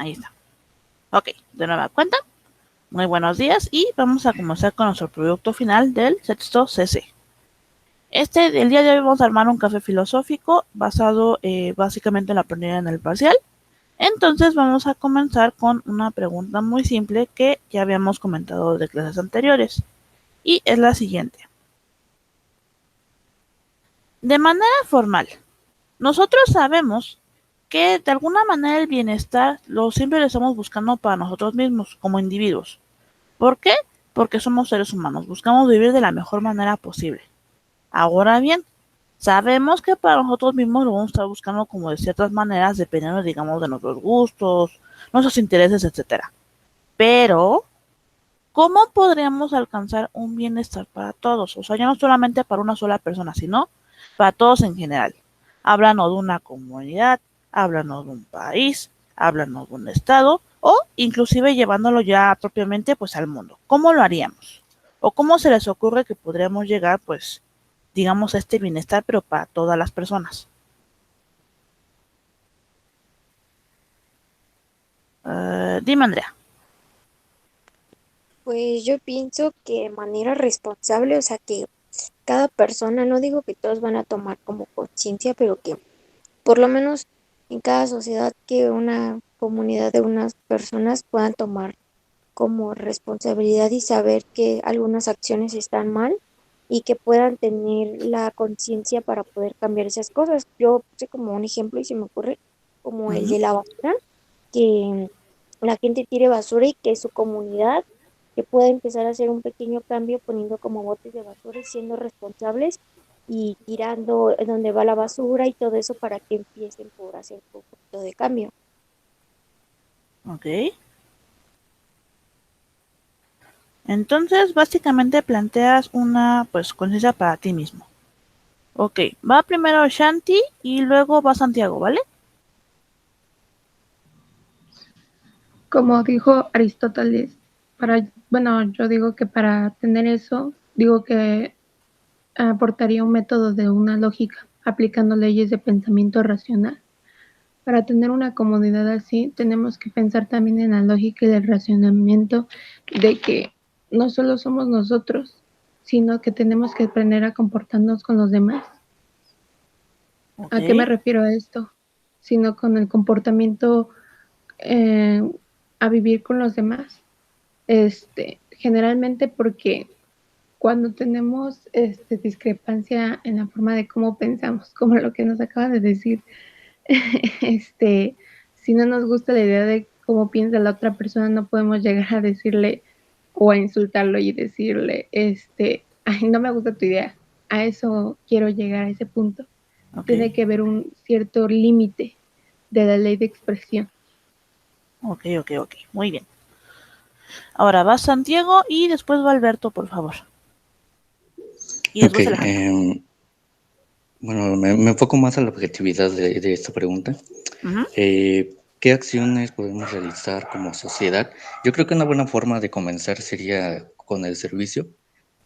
Ahí está. Ok, de nueva cuenta. Muy buenos días y vamos a comenzar con nuestro producto final del sexto CC. El día de hoy vamos a armar un café filosófico basado básicamente en la planilla en el parcial. Entonces vamos a comenzar con una pregunta muy simple que ya habíamos comentado de clases anteriores. Y es la siguiente. De manera formal, nosotros sabemos que de alguna manera el bienestar lo siempre lo estamos buscando para nosotros mismos como individuos. ¿Por qué? Porque somos seres humanos, buscamos vivir de la mejor manera posible. Ahora bien, sabemos que para nosotros mismos lo vamos a estar buscando como de ciertas maneras, dependiendo, digamos, de nuestros gustos, nuestros intereses, etcétera. Pero, ¿cómo podríamos alcanzar un bienestar para todos? O sea, ya no solamente para una sola persona, sino para todos en general. Háblanos de una comunidad, háblanos de un país, háblanos de un estado, o inclusive llevándolo ya propiamente pues al mundo. ¿Cómo lo haríamos? ¿O cómo se les ocurre que podríamos llegar pues digamos a este bienestar pero para todas las personas? Dime Andrea. Pues yo pienso que de manera responsable, o sea, que cada persona, no digo que todos van a tomar como conciencia, pero que por lo menos en cada sociedad que una comunidad de unas personas puedan tomar como responsabilidad y saber que algunas acciones están mal y que puedan tener la conciencia para poder cambiar esas cosas. Yo puse como un ejemplo y se me ocurre como el Ujú. de la basura, que la gente tire basura y que su comunidad que pueda empezar a hacer un pequeño cambio poniendo como botes de basura y siendo responsables y tirando donde va la basura y todo eso para que empiecen por hacer un poquito de cambio. Ok. Entonces, básicamente planteas una pues conciencia para ti mismo. Ok, va primero Shanti y luego va Santiago, ¿vale? Como dijo Aristóteles, bueno, yo digo que para tener eso, digo que aportaría un método de una lógica, aplicando leyes de pensamiento racional. Para tener una comunidad así, tenemos que pensar también en la lógica y el racionamiento de que no solo somos nosotros, sino que tenemos que aprender a comportarnos con los demás. Ok, ¿A qué me refiero a esto? Sino con el comportamiento eh, a vivir con los demás. Generalmente porque cuando tenemos discrepancia en la forma de cómo pensamos, como lo que nos acaba de decir, si no nos gusta la idea de cómo piensa la otra persona, no podemos llegar a decirle o a insultarlo y decirle, ay, no me gusta tu idea. A eso quiero llegar, a ese punto. ok, Tiene que haber un cierto límite de la ley de expresión. ok, muy bien. Ahora va Santiago y después va Alberto, por favor. Y Ok, después Alejandra. bueno, me enfoco más a la objetividad de esta pregunta. Ujú. ¿Qué acciones podemos realizar como sociedad? Yo creo que una buena forma de comenzar sería con el servicio.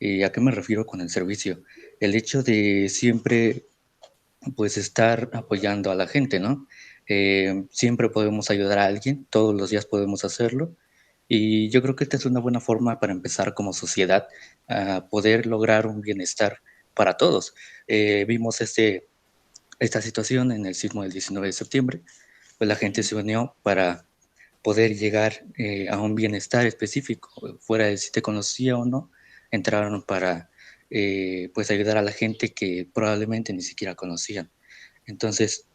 ¿Y a qué me refiero con el servicio? El hecho de siempre pues estar apoyando a la gente, ¿no? Siempre podemos ayudar a alguien, todos los días podemos hacerlo. Y yo creo que esta es una buena forma para empezar como sociedad a poder lograr un bienestar para todos. Vimos esta situación en el sismo del 19 de septiembre, pues la gente se unió para poder llegar a un bienestar específico, fuera de si te conocía o no, entraron para pues ayudar a la gente que probablemente ni siquiera conocían. Entonces,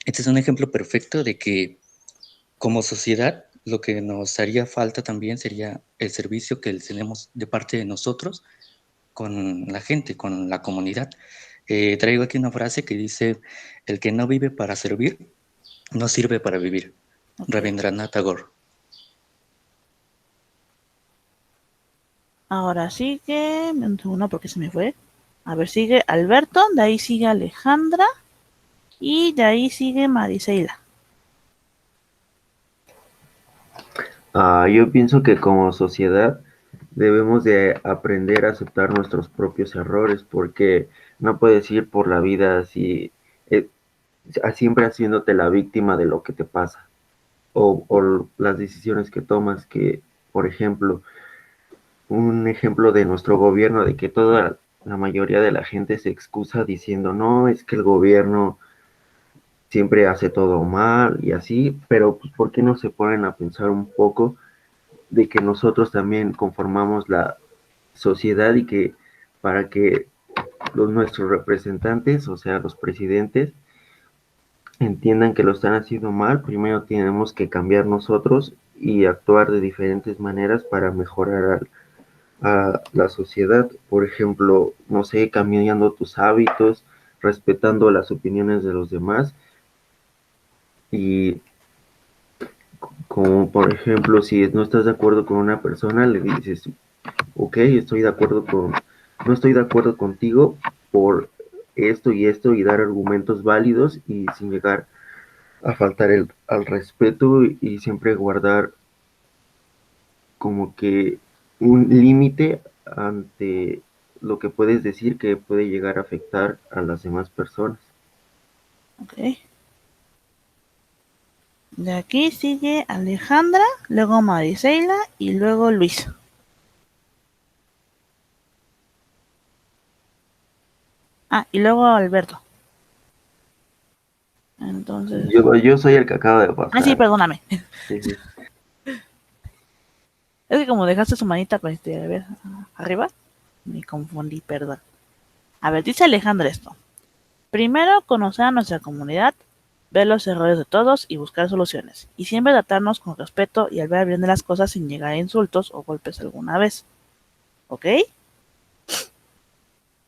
este es un ejemplo perfecto de que como sociedad lo que nos haría falta también sería el servicio que tenemos de parte de nosotros con la gente, con la comunidad. Traigo aquí una frase que dice, el que no vive para servir, no sirve para vivir. Ok. Rabindranath Tagore. Ahora sigue, un segundo porque se me fue. A ver, sigue Alberto, de ahí sigue Alejandra y de ahí sigue Mariseila. Yo pienso que como sociedad debemos de aprender a aceptar nuestros propios errores porque no puedes ir por la vida así, siempre haciéndote la víctima de lo que te pasa. o las decisiones que tomas, que, por ejemplo, un ejemplo de nuestro gobierno, de que toda la mayoría de la gente se excusa diciendo, no, es que el gobierno siempre hace todo mal y así, pero pues, ¿por qué no se ponen a pensar un poco de que nosotros también conformamos la sociedad y que para que nuestros representantes, o sea, los presidentes, entiendan que lo están haciendo mal, primero tenemos que cambiar nosotros y actuar de diferentes maneras para mejorar a la sociedad? Por ejemplo, no sé, cambiando tus hábitos, respetando las opiniones de los demás y como por ejemplo, si no estás de acuerdo con una persona, le dices, ok, no estoy de acuerdo contigo por esto y dar argumentos válidos y sin llegar a faltar al respeto y siempre guardar como que un límite ante lo que puedes decir que puede llegar a afectar a las demás personas. Ok. De aquí sigue Alejandra, luego Mariseila y luego Luis. Ah, y luego Alberto. Entonces... Yo soy el que acaba de Ah, sí, pasar. perdóname. Sí, sí. Es que como dejaste su manita, pues, a ver, arriba, me confundí, perdón. A ver, dice Alejandra esto. Primero, conocer a nuestra comunidad, ver los errores de todos y buscar soluciones. Y siempre tratarnos con respeto y al ver bien de las cosas sin llegar a insultos o golpes alguna vez. ¿Ok?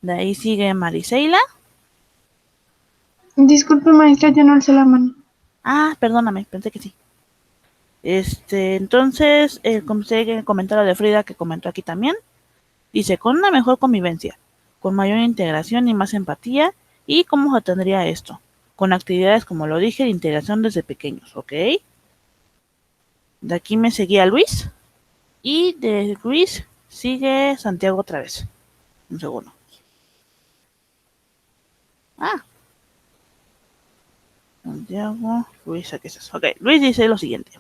De ahí sigue Mariseila. Disculpe, maestra, yo no alcé la mano. Ah, perdóname, pensé que sí. Entonces, el comentario de Frida que comentó aquí también. Dice, con una mejor convivencia, con mayor integración y más empatía. ¿Y cómo se tendría esto? Con actividades, como lo dije, de integración desde pequeños, ¿ok? De aquí me seguía Luis. Y de Luis sigue Santiago otra vez. Un segundo. Ah, Santiago, Luis, aquí estás. Ok, Luis dice lo siguiente.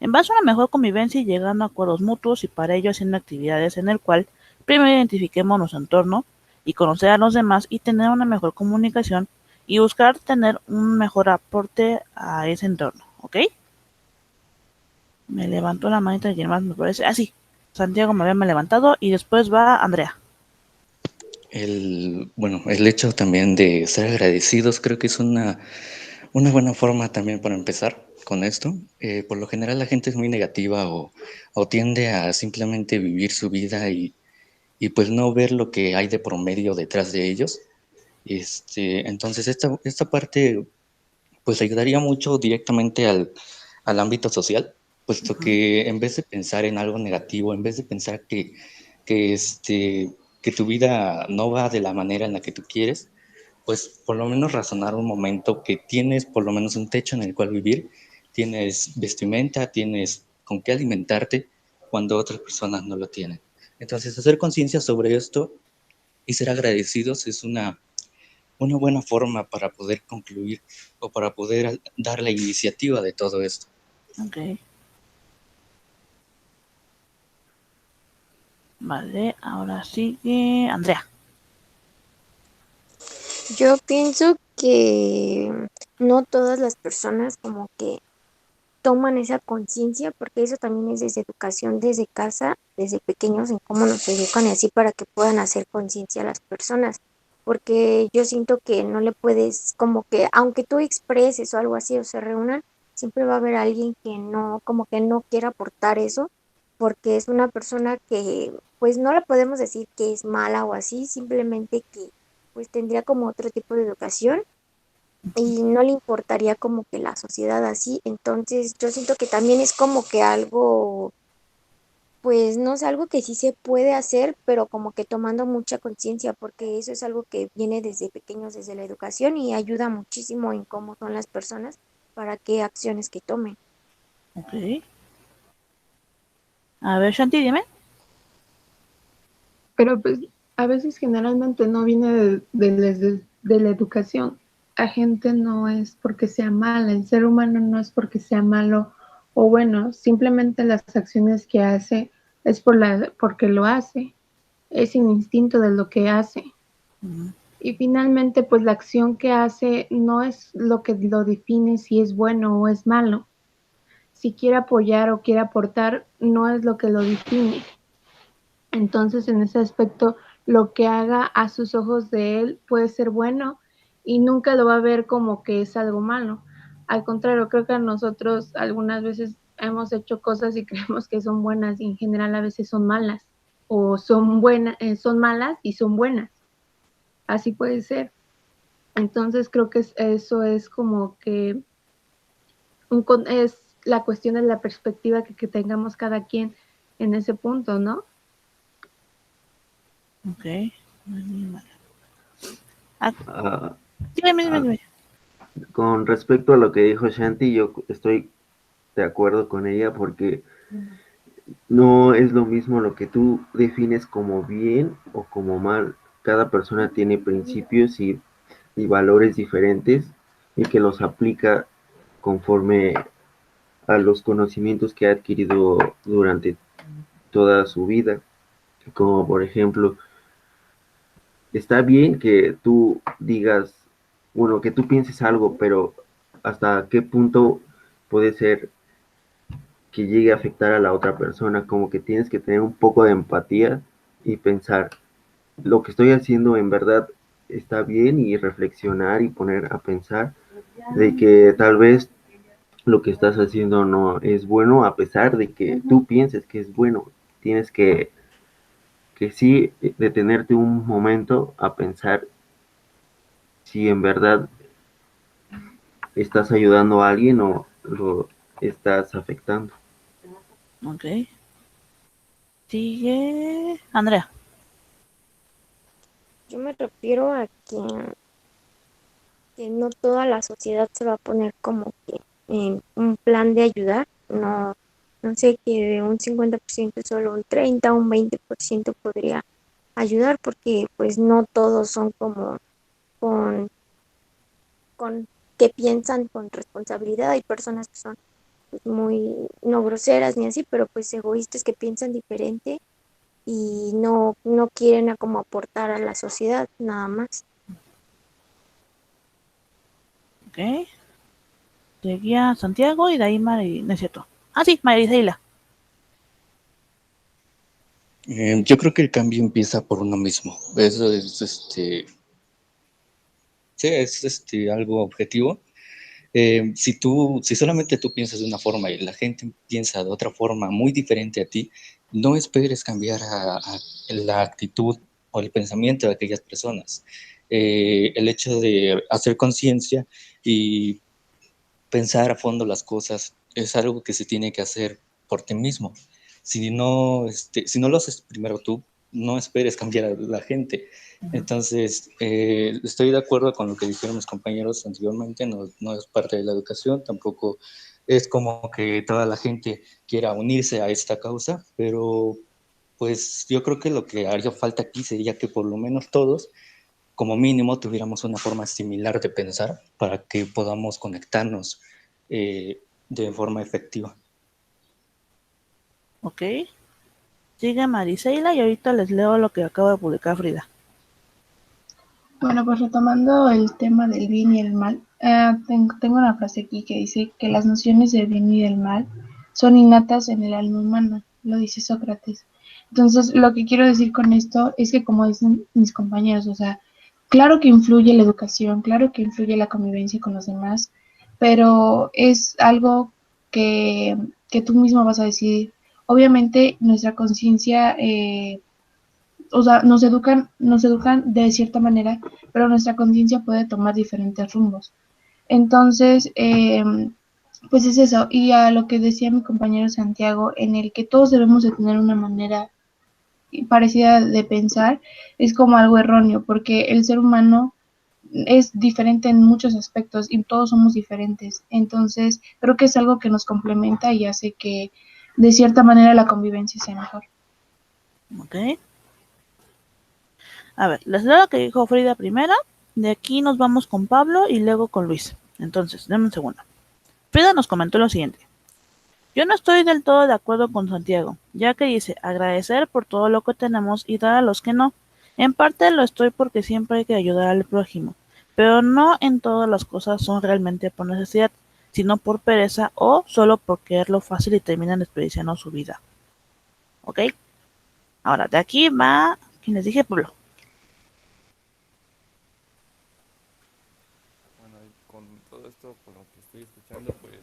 En base a una mejor convivencia y llegando a acuerdos mutuos y para ello haciendo actividades en el cual primero identifiquemos nuestro entorno y conocer a los demás y tener una mejor comunicación y buscar tener un mejor aporte a ese entorno, ¿ok? Me levantó la manita de quien más me parece. Ah, sí, Santiago me había levantado y después va Andrea. El hecho también de ser agradecidos creo que es una buena forma también para empezar con esto. Por lo general la gente es muy negativa o tiende a simplemente vivir su vida y pues no ver lo que hay de promedio detrás de ellos. Entonces esta parte pues ayudaría mucho directamente al ámbito social, puesto que en vez de pensar en algo negativo, en vez de pensar que, que tu vida no va de la manera en la que tú quieres, pues por lo menos razonar un momento que tienes por lo menos un techo en el cual vivir, tienes vestimenta, tienes con qué alimentarte cuando otras personas no lo tienen. Entonces, hacer conciencia sobre esto y ser agradecidos es una buena forma para poder concluir o para poder dar la iniciativa de todo esto. Ok. Vale, ahora sigue Andrea. Yo pienso que no todas las personas como que toman esa conciencia, porque eso también es desde educación, desde casa, desde pequeños, en cómo nos educan y así para que puedan hacer conciencia a las personas. Porque yo siento que no le puedes, como que, aunque tú expreses o algo así o se reúnan, siempre va a haber alguien que no, como que no quiera aportar eso, porque es una persona que, pues no la podemos decir que es mala o así, simplemente que, pues tendría como otro tipo de educación y no le importaría como que la sociedad así. Entonces yo siento que también es como que algo, pues no sé, algo que sí se puede hacer, pero como que tomando mucha conciencia, porque eso es algo que viene desde pequeños, desde la educación y ayuda muchísimo en cómo son las personas para qué acciones que tomen. Ok. A ver, Shanti, dime. Pero pues a veces generalmente no viene de la educación. La gente no es porque sea mala, el ser humano no es porque sea malo o bueno, simplemente las acciones que hace es porque lo hace, es sin instinto de lo que hace. Y finalmente, pues la acción que hace no es lo que lo define si es bueno o es malo. Si quiere apoyar o quiere aportar, no es lo que lo define. Entonces, en ese aspecto, lo que haga a sus ojos de él puede ser bueno y nunca lo va a ver como que es algo malo. Al contrario, creo que nosotros algunas veces hemos hecho cosas y creemos que son buenas y en general a veces son malas o son buenas, son malas y son buenas. Así puede ser. Entonces creo que eso es como que es la cuestión de la perspectiva que tengamos cada quien en ese punto, ¿no? Ok. Ah, Ah, dime. con respecto a lo que dijo Shanti, yo estoy de acuerdo con ella porque no es lo mismo lo que tú defines como bien o como mal. Cada persona tiene principios y valores diferentes y que los aplica conforme a los conocimientos que ha adquirido durante toda su vida. Como por ejemplo, está bien que tú digas, bueno, que tú pienses algo, pero hasta qué punto puede ser que llegue a afectar a la otra persona, como que tienes que tener un poco de empatía y pensar, lo que estoy haciendo en verdad está bien y reflexionar y poner a pensar de que tal vez lo que estás haciendo no es bueno a pesar de que tú pienses que es bueno. Tienes que sí detenerte un momento a pensar si en verdad estás ayudando a alguien o lo estás afectando. Ok. Sigue Andrea. Yo me refiero a que no toda la sociedad se va a poner como que en un plan de ayudar, no, no sé, que de un 50% solo un 30, un 20% podría ayudar, porque pues no todos son como con, con que piensan con responsabilidad. Hay personas que son pues, muy, no groseras ni así, pero pues egoístas que piensan diferente y no quieren a como aportar a la sociedad, nada más. Ok. Seguía Santiago y de ahí no es cierto. Ah, sí, María Isela. Yo creo que el cambio empieza por uno mismo. Eso es sí, es algo objetivo. Si solamente tú piensas de una forma y la gente piensa de otra forma muy diferente a ti, no esperes cambiar a la actitud o el pensamiento de aquellas personas. El hecho de hacer conciencia y pensar a fondo las cosas es algo que se tiene que hacer por ti mismo. Si no lo haces primero tú, no esperes cambiar a la gente. Entonces, estoy de acuerdo con lo que dijeron mis compañeros anteriormente, no es parte de la educación, tampoco es como que toda la gente quiera unirse a esta causa, pero pues yo creo que lo que haría falta aquí sería que por lo menos todos, como mínimo, tuviéramos una forma similar de pensar para que podamos conectarnos de forma efectiva. Ok. Sigue Mariseila y ahorita les leo lo que acaba de publicar Frida. Bueno, pues retomando el tema del bien y el mal, tengo una frase aquí que dice que las nociones del bien y del mal son innatas en el alma humana, lo dice Sócrates. Entonces, lo que quiero decir con esto es que, como dicen mis compañeros, o sea, claro que influye la educación, claro que influye la convivencia con los demás, pero es algo que tú mismo vas a decidir. Obviamente, nuestra conciencia o sea, nos educan de cierta manera, pero nuestra conciencia puede tomar diferentes rumbos. Entonces, pues es eso. Y a lo que decía mi compañero Santiago, en el que todos debemos de tener una manera parecida de pensar, es como algo erróneo, porque el ser humano es diferente en muchos aspectos y todos somos diferentes. Entonces, creo que es algo que nos complementa y hace que de cierta manera la convivencia sea mejor. Ok. A ver, les leo lo que dijo Frida primero. De aquí nos vamos con Pablo y luego con Luis. Entonces, denme un segundo. Frida nos comentó lo siguiente. Yo no estoy del todo de acuerdo con Santiago, ya que dice agradecer por todo lo que tenemos y dar a los que no. En parte lo estoy porque siempre hay que ayudar al prójimo, pero no en todas las cosas son realmente por necesidad, sino por pereza o solo por quererlo fácil y terminan desperdiciando su vida. ¿Ok? Ahora, de aquí va, quien les dije, Pablo. Bueno, y con todo esto, con lo que estoy escuchando, pues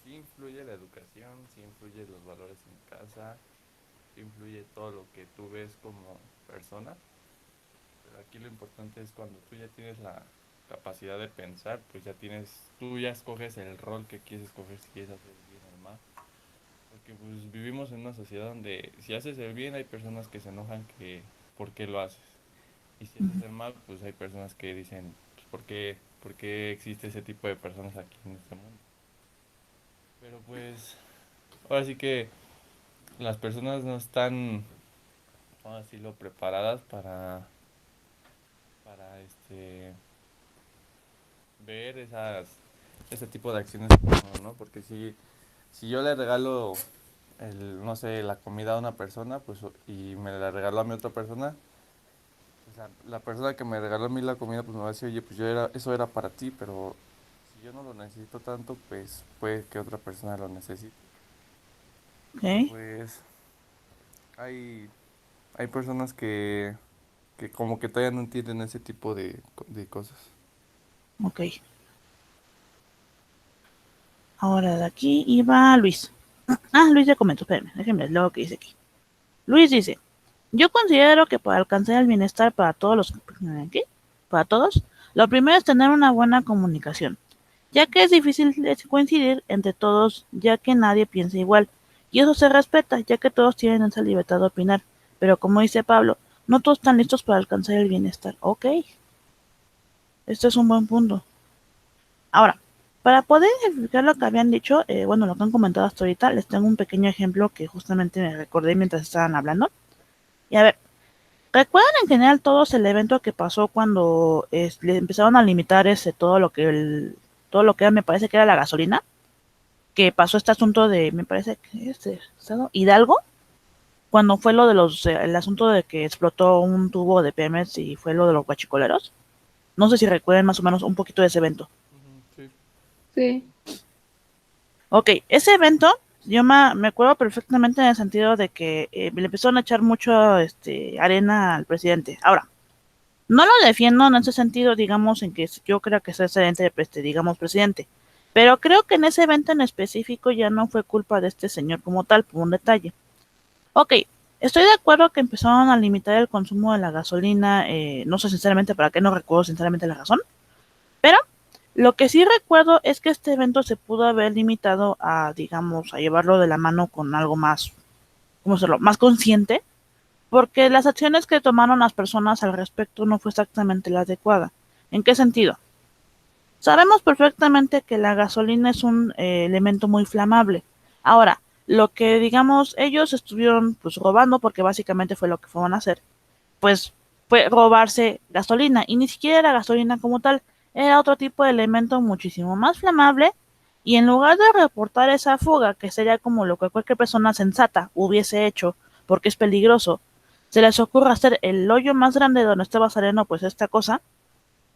sí influye la educación, sí influye los valores en casa, sí influye todo lo que tú ves como persona, pero aquí lo importante es cuando tú ya tienes la capacidad de pensar, pues ya tienes, tú ya escoges el rol que quieres escoger, si quieres hacer bien o mal, porque pues vivimos en una sociedad donde si haces el bien hay personas que se enojan que por qué lo haces, y si haces el mal, pues hay personas que dicen, pues, por qué existe ese tipo de personas aquí en este mundo? Pero pues, ahora sí que las personas no están, vamos a decirlo, preparadas para ver ese tipo de acciones, ¿no? Porque si yo le regalo no sé, la comida a una persona, pues, y me la regaló a mi otra persona, pues la persona que me regaló a mí la comida, pues me va a decir, oye, pues eso era para ti, pero si yo no lo necesito tanto, pues puede que otra persona lo necesite. Y ¿Ok? pues hay, hay personas que como que todavía no entienden ese tipo de cosas. Ok. Ahora de aquí iba Luis. Ah, Luis ya comentó, espérenme, déjenme leer lo que dice aquí. Luis dice, yo considero que para alcanzar el bienestar para todos los... ¿Qué? Para todos, lo primero es tener una buena comunicación, ya que es difícil coincidir entre todos, ya que nadie piensa igual, y eso se respeta, ya que todos tienen esa libertad de opinar, pero como dice Pablo, no todos están listos para alcanzar el bienestar. Ok, este es un buen punto. Ahora, para poder explicar lo que habían dicho, bueno, lo que han comentado hasta ahorita, les tengo un pequeño ejemplo que justamente me recordé mientras estaban hablando. Y a ver, ¿recuerdan en general todos el evento que pasó cuando le empezaron a limitar todo lo que era, me parece que era la gasolina? Que pasó este asunto de, me parece que estado Hidalgo, cuando fue lo de el asunto de que explotó un tubo de Pemex y fue lo de los guachicoleros. No sé si recuerdan más o menos un poquito de ese evento. Ujú, sí. Sí, Ok, ese evento, yo me acuerdo perfectamente en el sentido de que le empezaron a echar mucho arena al presidente. Ahora, no lo defiendo en ese sentido, digamos, en que yo creo que es excelente, digamos, presidente. Pero creo que en ese evento en específico ya no fue culpa de este señor como tal, por un detalle. Ok, estoy de acuerdo que empezaron a limitar el consumo de la gasolina, no sé sinceramente para qué, no recuerdo sinceramente la razón, pero lo que sí recuerdo es que este evento se pudo haber limitado a, digamos, a llevarlo de la mano con algo más, ¿cómo decirlo?, más consciente, porque las acciones que tomaron las personas al respecto no fue exactamente la adecuada. ¿En qué sentido? Sabemos perfectamente que la gasolina es un elemento muy flamable. Ahora, lo que digamos ellos estuvieron pues robando, porque básicamente fue lo que fueron a hacer, pues fue robarse gasolina, y ni siquiera era gasolina como tal, era otro tipo de elemento muchísimo más flamable, y en lugar de reportar esa fuga, que sería como lo que cualquier persona sensata hubiese hecho, porque es peligroso, se les ocurre hacer el hoyo más grande donde estaba saliendo pues esta cosa,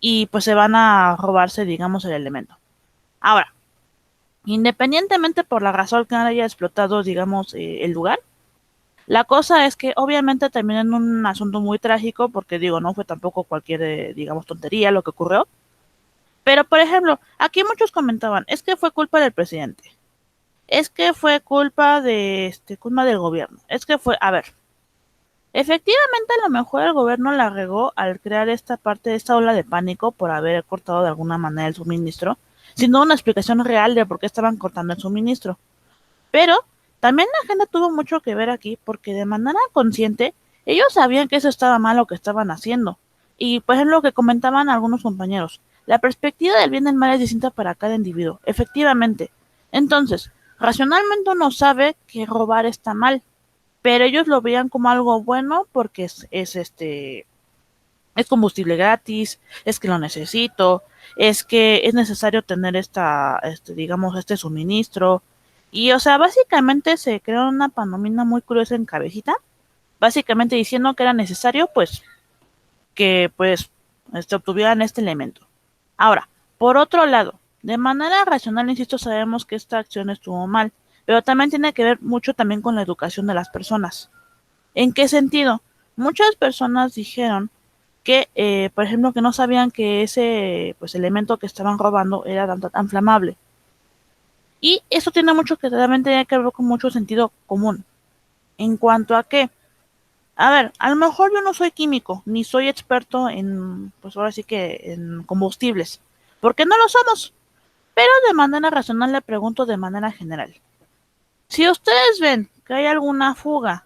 y pues se van a robarse, digamos, el elemento. Ahora, independientemente por la razón que haya explotado, digamos, el lugar, la cosa es que obviamente termina en un asunto muy trágico porque digo, no fue tampoco cualquier, digamos, tontería lo que ocurrió. Pero, por ejemplo, aquí muchos comentaban, es que fue culpa del presidente, es que fue culpa del gobierno, es que fue, a ver, efectivamente a lo mejor el gobierno la regó al crear esta ola de pánico por haber cortado de alguna manera el suministro, sin dar una explicación real de por qué estaban cortando el suministro. Pero también la gente tuvo mucho que ver aquí porque de manera consciente ellos sabían que eso estaba mal lo que estaban haciendo. Y por ejemplo lo que comentaban algunos compañeros, la perspectiva del bien y del mal es distinta para cada individuo, efectivamente. Entonces, racionalmente uno sabe que robar está mal, pero ellos lo veían como algo bueno porque es combustible gratis, es que lo necesito, es que es necesario tener digamos, este suministro. Y, o sea, básicamente se creó una panomina muy curiosa en cabecita, básicamente diciendo que era necesario, pues, que, pues, obtuvieran este elemento. Ahora, por otro lado, de manera racional, insisto, sabemos que esta acción estuvo mal, pero también tiene que ver mucho también con la educación de las personas. ¿En qué sentido? Muchas personas dijeron que, por ejemplo, que no sabían que ese pues elemento que estaban robando era tan flamable. Y eso tiene mucho que también tiene que ver con mucho sentido común. En cuanto a que, a ver, a lo mejor yo no soy químico, ni soy experto en, pues ahora sí que en combustibles, porque no lo somos. Pero de manera racional le pregunto de manera general. Si ustedes ven que hay alguna fuga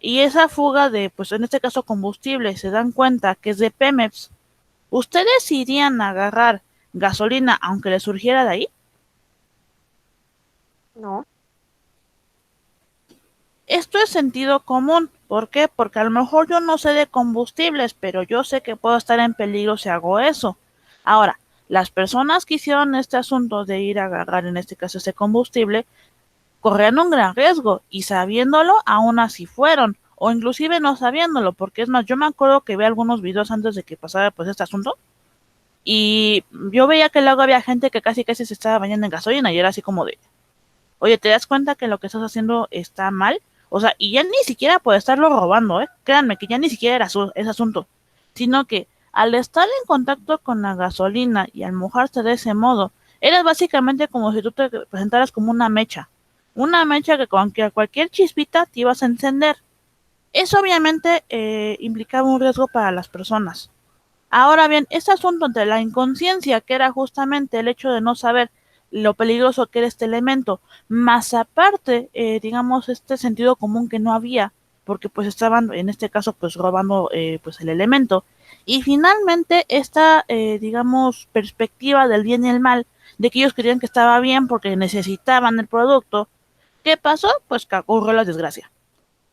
y esa fuga de, pues en este caso combustible, se dan cuenta que es de Pemex, ¿ustedes irían a agarrar gasolina aunque les surgiera de ahí? No, Esto es sentido común. ¿Por qué? Porque a lo mejor yo no sé de combustibles, pero yo sé que puedo estar en peligro si hago eso. Ahora, las personas que hicieron este asunto de ir a agarrar, en este caso, ese combustible, corrían un gran riesgo y sabiéndolo, aún así fueron. O inclusive no sabiéndolo, porque es más, yo me acuerdo que vi algunos videos antes de que pasara pues este asunto y yo veía que luego había gente que casi casi se estaba bañando en gasolina y era así como de, oye, ¿te das cuenta que lo que estás haciendo está mal? O sea, y ya ni siquiera por estarlo robando, ¿eh? Créanme que ya ni siquiera era ese asunto, sino que al estar en contacto con la gasolina y al mojarse de ese modo, era básicamente como si tú te presentaras como una mecha que con que cualquier chispita te ibas a encender. Eso obviamente implicaba un riesgo para las personas. Ahora bien, este asunto de la inconsciencia, que era justamente el hecho de no saber lo peligroso que era este elemento, más aparte, digamos, este sentido común que no había, porque pues estaban, en este caso, pues robando pues el elemento. Y finalmente, esta, digamos, perspectiva del bien y el mal, de que ellos creían que estaba bien porque necesitaban el producto. ¿Qué pasó? Pues que ocurrió la desgracia.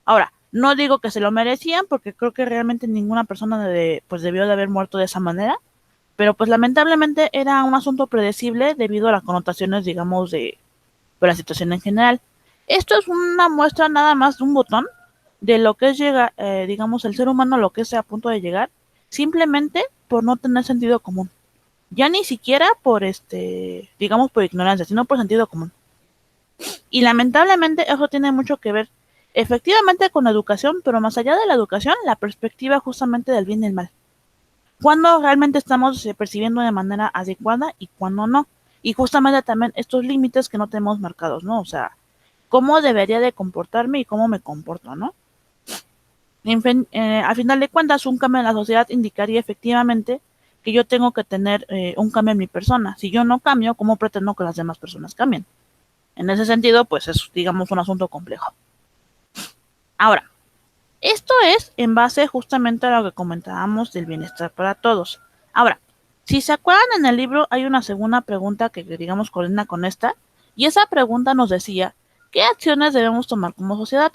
Ahora, no digo que se lo merecían porque creo que realmente ninguna persona pues debió de haber muerto de esa manera, pero pues lamentablemente era un asunto predecible debido a las connotaciones, digamos, de la situación en general. Esto es una muestra nada más de un botón de lo que es llegar, digamos, el ser humano, lo que es a punto de llegar, simplemente por no tener sentido común. Ya ni siquiera por digamos, por ignorancia, sino por sentido común. Y lamentablemente eso tiene mucho que ver efectivamente con la educación, pero más allá de la educación, la perspectiva justamente del bien y el mal. Cuando realmente estamos percibiendo de manera adecuada y cuando no. Y justamente también estos límites que no tenemos marcados, ¿no? O sea, cómo debería de comportarme y cómo me comporto, ¿no? En fin, al final de cuentas, un cambio en la sociedad indicaría efectivamente que yo tengo que tener un cambio en mi persona. Si yo no cambio, ¿cómo pretendo que las demás personas cambien? En ese sentido, pues es, digamos, un asunto complejo. Ahora, esto es en base justamente a lo que comentábamos del bienestar para todos. Ahora, si se acuerdan en el libro hay una segunda pregunta que digamos coordina con esta, y esa pregunta nos decía, ¿qué acciones debemos tomar como sociedad?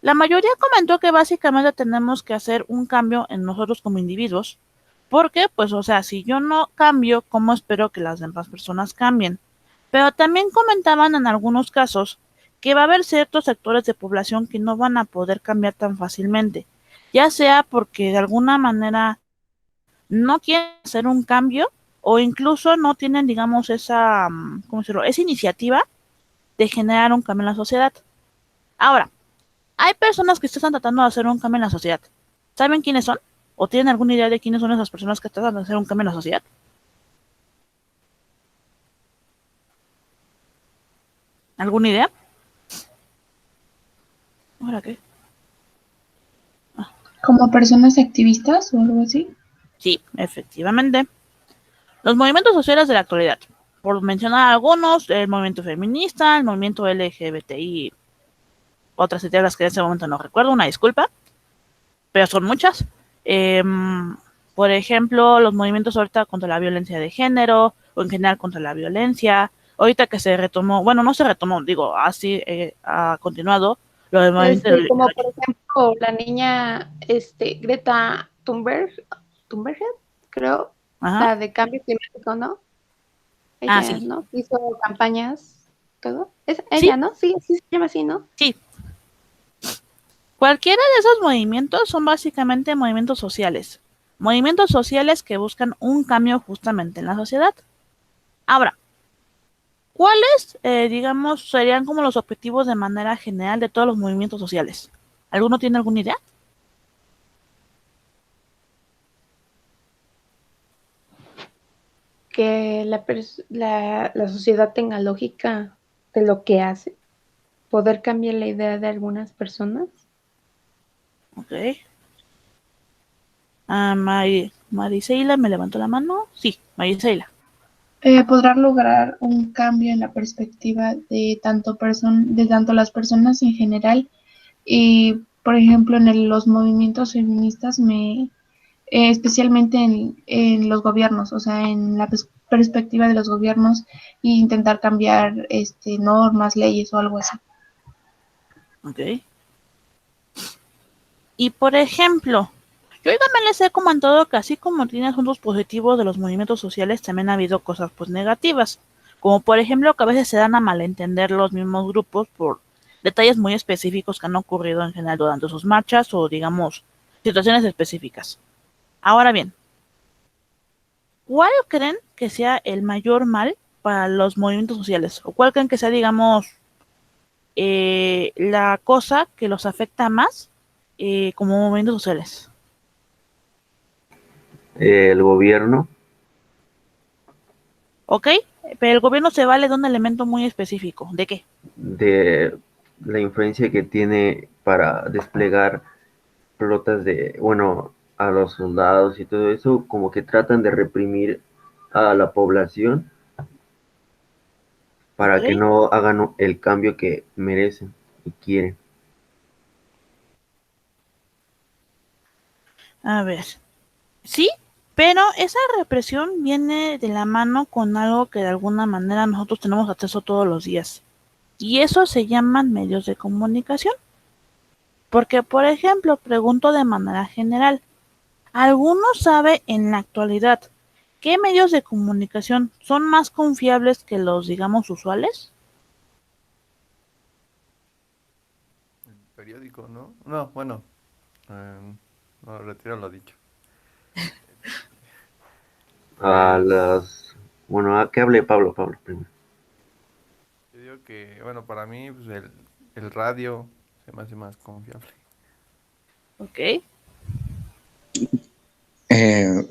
La mayoría comentó que básicamente tenemos que hacer un cambio en nosotros como individuos, porque, pues, o sea, si yo no cambio, ¿cómo espero que las demás personas cambien? Pero también comentaban en algunos casos que va a haber ciertos sectores de población que no van a poder cambiar tan fácilmente, ya sea porque de alguna manera no quieren hacer un cambio o incluso no tienen, digamos, esa, ¿cómo decirlo?, esa iniciativa de generar un cambio en la sociedad. Ahora, hay personas que están tratando de hacer un cambio en la sociedad. ¿Saben quiénes son? ¿O tienen alguna idea de quiénes son esas personas que tratan de hacer un cambio en la sociedad? ¿Alguna idea? ¿Ahora qué? ¿Como personas activistas o algo así? Sí, efectivamente. Los movimientos sociales de la actualidad. Por mencionar algunos, el movimiento feminista, el movimiento LGBTI, otras ideas que en ese momento no recuerdo, una disculpa, pero son muchas. Por ejemplo, los movimientos ahorita contra la violencia de género, o en general contra la violencia. Ahorita que se retomó, bueno, no se retomó, digo, así ha continuado lo del movimiento del Como por ejemplo la niña Greta Thunberg, creo, Ajá. la de cambio climático, ¿no? Ah, Ella, sí. ¿no? Hizo campañas todo. Es ella, ¿no? Sí, sí se llama así, ¿no? Sí. Cualquiera de esos movimientos son básicamente movimientos sociales. Movimientos sociales que buscan un cambio justamente en la sociedad. Ahora, ¿cuáles, digamos, serían como los objetivos de manera general de todos los movimientos sociales? ¿Alguno tiene alguna idea? Que la sociedad tenga lógica de lo que hace, poder cambiar la idea de algunas personas. Ok. Mariseila me levantó la mano. Sí, Mariseila. Podrá lograr un cambio en la perspectiva de tanto las personas en general y, por ejemplo, en los movimientos feministas, especialmente en los gobiernos, o sea, en la perspectiva de los gobiernos e intentar cambiar normas, leyes o algo así. Ok. Y por ejemplo, yo también les he comentado que así como tiene asuntos positivos de los movimientos sociales, también ha habido cosas pues negativas, como por ejemplo que a veces se dan a malentender los mismos grupos por detalles muy específicos que han ocurrido en general durante sus marchas o digamos situaciones específicas. Ahora bien, ¿cuál creen que sea el mayor mal para los movimientos sociales? ¿O cuál creen que sea, digamos, la cosa que los afecta más como movimientos sociales? El gobierno, ¿Ok? Pero el gobierno se vale de un elemento muy específico. ¿De qué? de la influencia que tiene para desplegar flotas bueno, a los soldados y todo eso, como que tratan de reprimir a la población para que ¿Ok? no hagan el cambio que merecen y quieren. A ver. Sí, pero esa represión viene de la mano con algo que de alguna manera nosotros tenemos acceso todos los días. Y eso se llaman medios de comunicación. Porque, por ejemplo, pregunto de manera general, ¿alguno sabe en la actualidad qué medios de comunicación son más confiables que los, digamos, usuales? El periódico, ¿no? No, bueno, no, retiro lo dicho. A Pues bueno, a que hable Pablo primero. yo digo que, bueno, para mí pues el radio se me hace más confiable. Ok.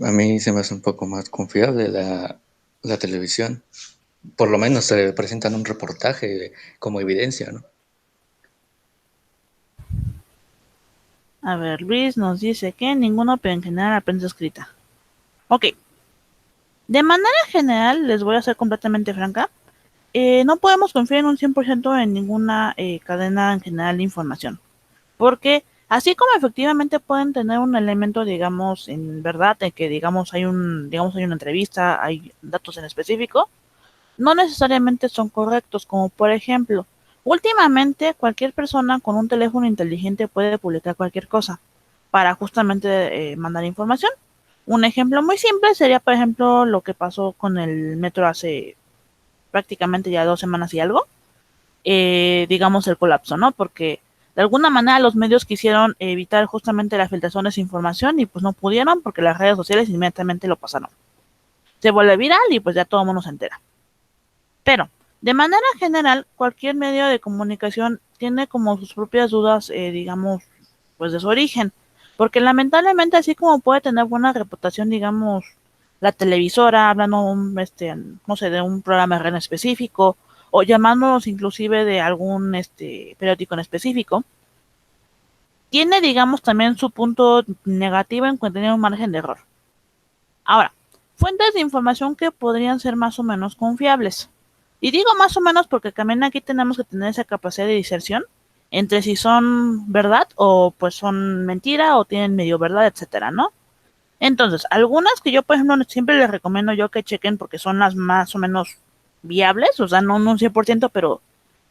A mí se me hace un poco más confiable la televisión. Por lo menos se presentan un reportaje como evidencia, ¿no? A ver, Luis nos dice que ninguno, pero en general la prensa escrita. Ok. De manera general, les voy a ser completamente franca. No podemos confiar en un 100% en ninguna cadena en general de información. Porque así como efectivamente pueden tener un elemento, digamos, en verdad, de que digamos, hay una entrevista, hay datos en específico, no necesariamente son correctos, como por ejemplo, últimamente cualquier persona con un teléfono inteligente puede publicar cualquier cosa para justamente mandar información. Un ejemplo muy simple sería, por ejemplo, lo que pasó con el metro hace prácticamente ya 2 semanas y algo, digamos, el colapso, ¿no? Porque de alguna manera los medios quisieron evitar justamente la filtración de esa información y pues no pudieron porque las redes sociales inmediatamente lo pasaron. Se vuelve viral y pues ya todo el mundo se entera. Pero, de manera general, cualquier medio de comunicación tiene como sus propias dudas, digamos, pues de su origen. Porque lamentablemente, así como puede tener buena reputación, digamos, la televisora, hablando no sé, de un programa en específico, o llamándonos inclusive de algún periódico en específico, tiene, digamos, también su punto negativo en cuanto tiene un margen de error. Ahora, fuentes de información que podrían ser más o menos confiables. Y digo más o menos porque también aquí tenemos que tener esa capacidad de diserción entre si son verdad o pues son mentira o tienen medio verdad, etcétera, ¿no? Entonces, algunas que yo, por ejemplo, siempre les recomiendo yo que chequen porque son las más o menos viables, o sea, no un 100%, pero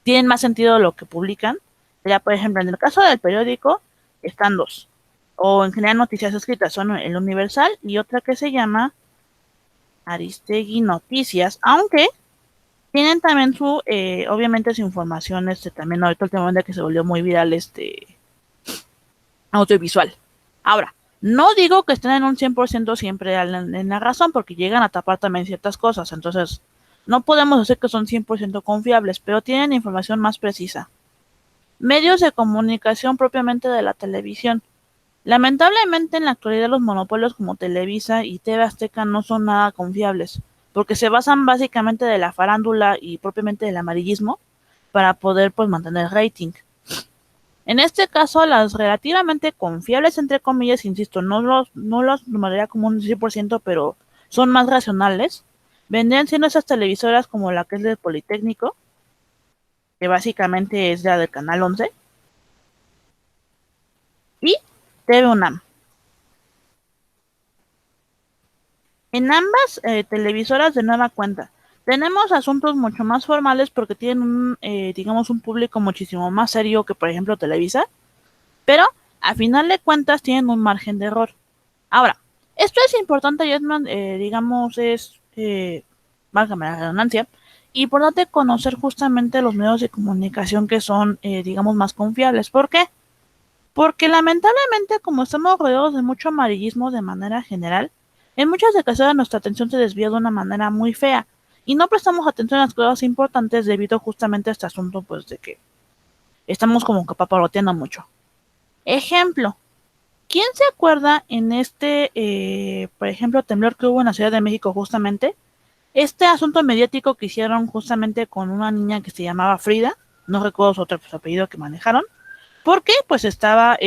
tienen más sentido lo que publican. Ya, por ejemplo, en el caso del periódico, están dos. O en general noticias escritas son el Universal y otra que se llama Aristegui Noticias, aunque tienen también su, obviamente su información, también ahorita últimamente que se volvió muy viral, audiovisual. Ahora, no digo que estén en un 100% siempre en la razón, porque llegan a tapar también ciertas cosas, entonces no podemos decir que son 100% confiables, pero tienen información más precisa. Medios de comunicación propiamente de la televisión. Lamentablemente en la actualidad los monopolios como Televisa y TV Azteca no son nada confiables, porque se basan básicamente de la farándula y propiamente del amarillismo para poder pues mantener rating. En este caso, las relativamente confiables, entre comillas, insisto, no los numeraría como un 100%, pero son más racionales. Vendrían siendo esas televisoras como la que es del Politécnico, que básicamente es la del Canal 11, y TV UNAM. En ambas televisoras de nueva cuenta, tenemos asuntos mucho más formales porque tienen digamos, un público muchísimo más serio que, por ejemplo, Televisa, pero a final de cuentas tienen un margen de error. Ahora, esto es importante y es, digamos, válgame la redundancia, importante conocer justamente los medios de comunicación que son, digamos, más confiables. ¿Por qué? Porque lamentablemente, como estamos rodeados de mucho amarillismo de manera general, en muchas ocasiones nuestra atención se desvía de una manera muy fea y no prestamos atención a las cosas importantes debido justamente a este asunto, pues, de que estamos como que papaloteando mucho. Ejemplo, ¿quién se acuerda en por ejemplo, temblor que hubo en la Ciudad de México justamente? Este asunto mediático que hicieron justamente con una niña que se llamaba Frida, no recuerdo su otro apellido que manejaron, porque pues estaba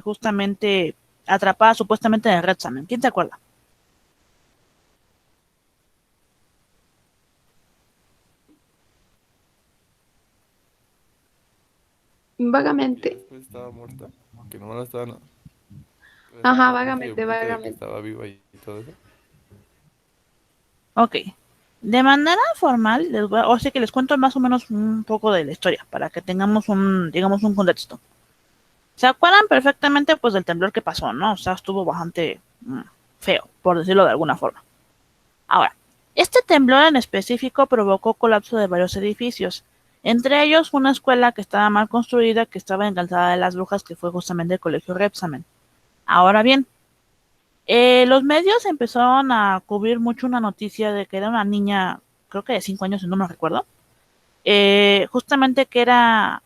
justamente atrapada supuestamente en el Red Salmon. ¿Quién se acuerda? Vagamente. Después estaba muerta, que no la estaban. Ajá, ¿No se dio vagamente, cuenta de que vagamente. estaba viva y todo eso? Ok. De manera formal, o sea que les cuento más o menos un poco de la historia, para que tengamos digamos, un contexto. ¿Se acuerdan perfectamente pues del temblor que pasó, no? O sea, estuvo bastante feo, por decirlo de alguna forma. Ahora, este temblor en específico provocó colapso de varios edificios, entre ellos una escuela que estaba mal construida, que estaba encantada de las brujas, que fue justamente el colegio Repsamen. Ahora bien, los medios empezaron a cubrir mucho una noticia de que era una niña, creo que de 5 años, si no me recuerdo, justamente que era,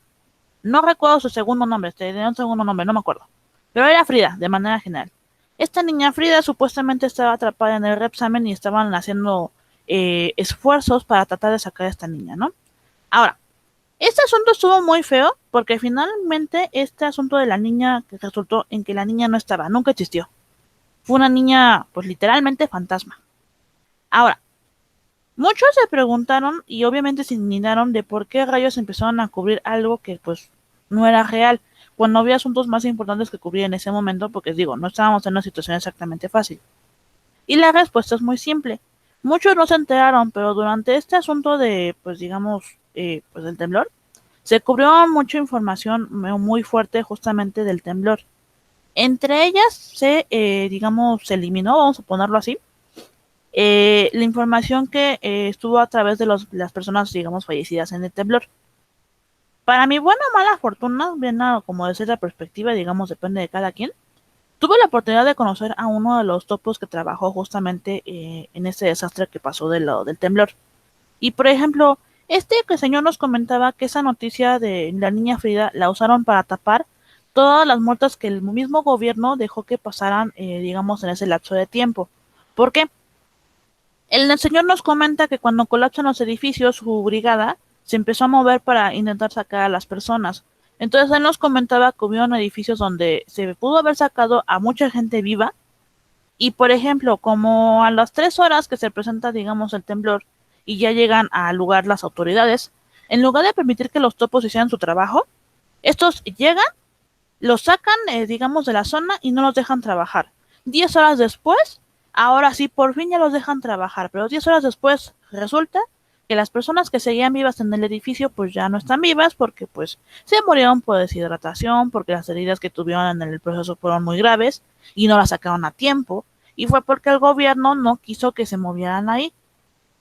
no recuerdo su segundo nombre, tenía un segundo nombre, no me acuerdo, pero era Frida, de manera general. Esta niña Frida supuestamente estaba atrapada en el Repsamen y estaban haciendo esfuerzos para tratar de sacar a esta niña, ¿no? Ahora, este asunto estuvo muy feo porque finalmente este asunto de la niña que resultó en que la niña no estaba, nunca existió. Fue una niña, pues literalmente fantasma. Ahora, muchos se preguntaron y obviamente se indignaron de por qué rayos empezaron a cubrir algo que pues no era real, cuando había asuntos más importantes que cubrir en ese momento, porque digo, no estábamos en una situación exactamente fácil. Y la respuesta es muy simple. Muchos no se enteraron, pero durante este asunto de, pues digamos, pues del temblor, se cubrió mucha información muy fuerte justamente del temblor. Entre ellas digamos, se eliminó, vamos a ponerlo así, la información que estuvo a través de las personas, digamos, fallecidas en el temblor. Para mi buena o mala fortuna, bien como de cierta perspectiva, digamos, depende de cada quien, tuve la oportunidad de conocer a uno de los topos que trabajó justamente en ese desastre que pasó del temblor. Y, por ejemplo, que señor nos comentaba que esa noticia de la niña Frida la usaron para tapar todas las muertes que el mismo gobierno dejó que pasaran, digamos, en ese lapso de tiempo. ¿Por qué? El señor nos comenta que cuando colapsan los edificios, su brigada se empezó a mover para intentar sacar a las personas. Entonces él nos comentaba que hubieron edificios donde se pudo haber sacado a mucha gente viva y, por ejemplo, como a las 3 horas que se presenta, digamos, el temblor y ya llegan al lugar las autoridades, en lugar de permitir que los topos hicieran su trabajo, estos llegan, los sacan, digamos, de la zona y no los dejan trabajar. 10 horas después, ahora sí, por fin ya los dejan trabajar, pero 10 horas después resulta que las personas que seguían vivas en el edificio pues ya no están vivas porque pues se murieron por deshidratación, porque las heridas que tuvieron en el proceso fueron muy graves y no las sacaron a tiempo, y fue porque el gobierno no quiso que se movieran ahí.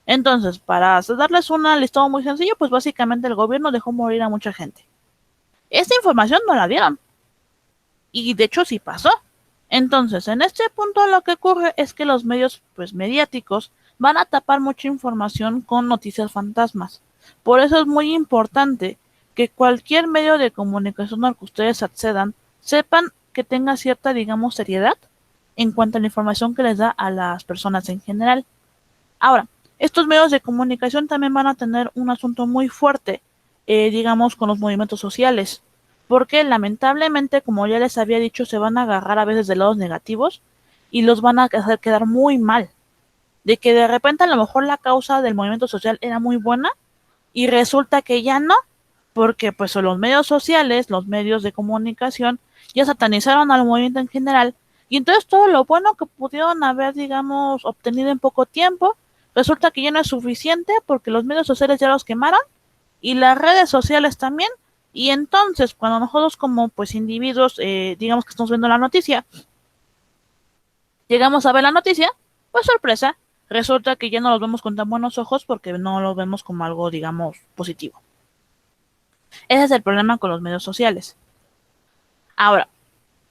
Entonces, para darles un listado muy sencillo, pues básicamente el gobierno dejó morir a mucha gente. Esta información no la dieron. Y de hecho sí pasó. Entonces, en este punto lo que ocurre es que los medios pues mediáticos van a tapar mucha información con noticias fantasmas. Por eso es muy importante que cualquier medio de comunicación al que ustedes accedan sepan que tenga cierta, digamos, seriedad en cuanto a la información que les da a las personas en general. Ahora, estos medios de comunicación también van a tener un asunto muy fuerte, digamos, con los movimientos sociales, porque lamentablemente, como ya les había dicho, se van a agarrar a veces de lados negativos y los van a hacer quedar muy mal, de que de repente a lo mejor la causa del movimiento social era muy buena y resulta que ya no, porque pues los medios sociales, los medios de comunicación, ya satanizaron al movimiento en general, y entonces todo lo bueno que pudieron haber, digamos, obtenido en poco tiempo, resulta que ya no es suficiente porque los medios sociales ya los quemaron y las redes sociales también, y entonces cuando nosotros como pues individuos, digamos que estamos viendo la noticia, llegamos a ver la noticia, pues sorpresa, resulta que ya no los vemos con tan buenos ojos porque no lo vemos como algo, digamos, positivo. Ese es el problema con los medios sociales. Ahora,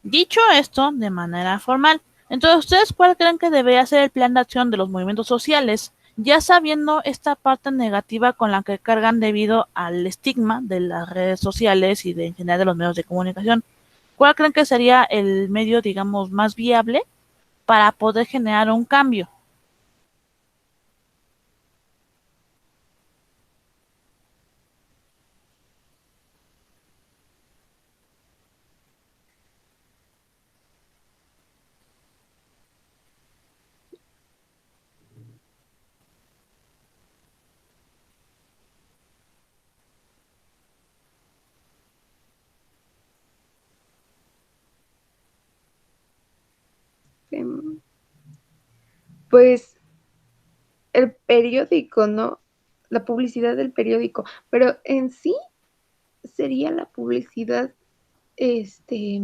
dicho esto de manera formal, entonces, ¿ustedes cuál creen que debería ser el plan de acción de los movimientos sociales, ya sabiendo esta parte negativa con la que cargan debido al estigma de las redes sociales y de en general de los medios de comunicación? ¿Cuál creen que sería el medio, digamos, más viable para poder generar un cambio? Em, Pues el periódico, ¿no? La publicidad del periódico, pero en sí sería la publicidad, este,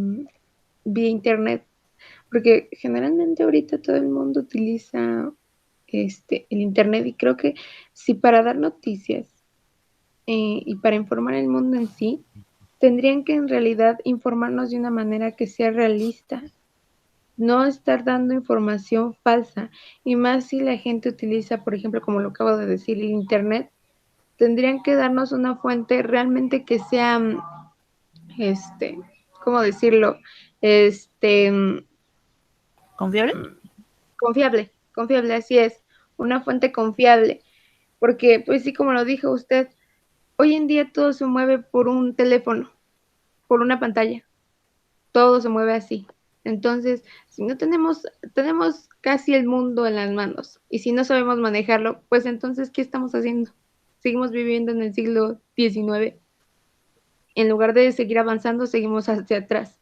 vía internet, porque generalmente ahorita todo el mundo utiliza, el internet y creo que si para dar noticias y para informar al mundo en sí, tendrían que en realidad informarnos de una manera que sea realista, no estar dando información falsa, y más si la gente utiliza, por ejemplo, como lo acabo de decir, el internet, tendrían que darnos una fuente realmente que sea, este, ¿cómo decirlo? Este, ¿Confiable? confiable, confiable, así es, una fuente confiable, porque pues sí, como lo dijo usted, hoy en día todo se mueve por un teléfono, por una pantalla, todo se mueve así. Entonces, si no tenemos casi el mundo en las manos, y si no sabemos manejarlo, pues entonces, ¿qué estamos haciendo? Seguimos viviendo en el siglo XIX. En lugar de seguir avanzando, seguimos hacia atrás.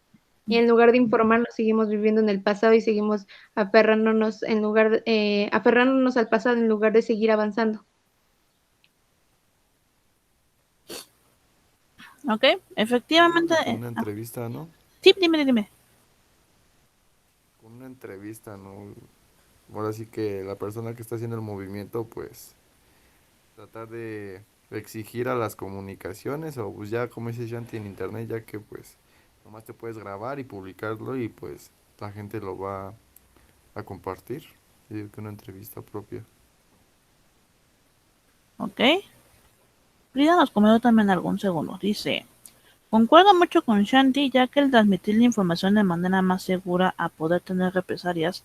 Y en lugar de informarnos, seguimos viviendo en el pasado y seguimos aferrándonos al pasado en lugar de seguir avanzando. ¿Ok? Efectivamente. Con una entrevista, ¿no? Sí, dime. Con una entrevista, ¿no? Ahora sí que la persona que está haciendo el movimiento, pues, tratar de exigir a las comunicaciones o pues ya como dice Shanti en internet, ya que pues nomás te puedes grabar y publicarlo y pues la gente lo va a compartir. Yo digo que una entrevista propia. Ok. Frida nos comentó también algún segundo. Dice, concuerdo mucho con Shanti, ya que el transmitir la información de manera más segura a poder tener represalias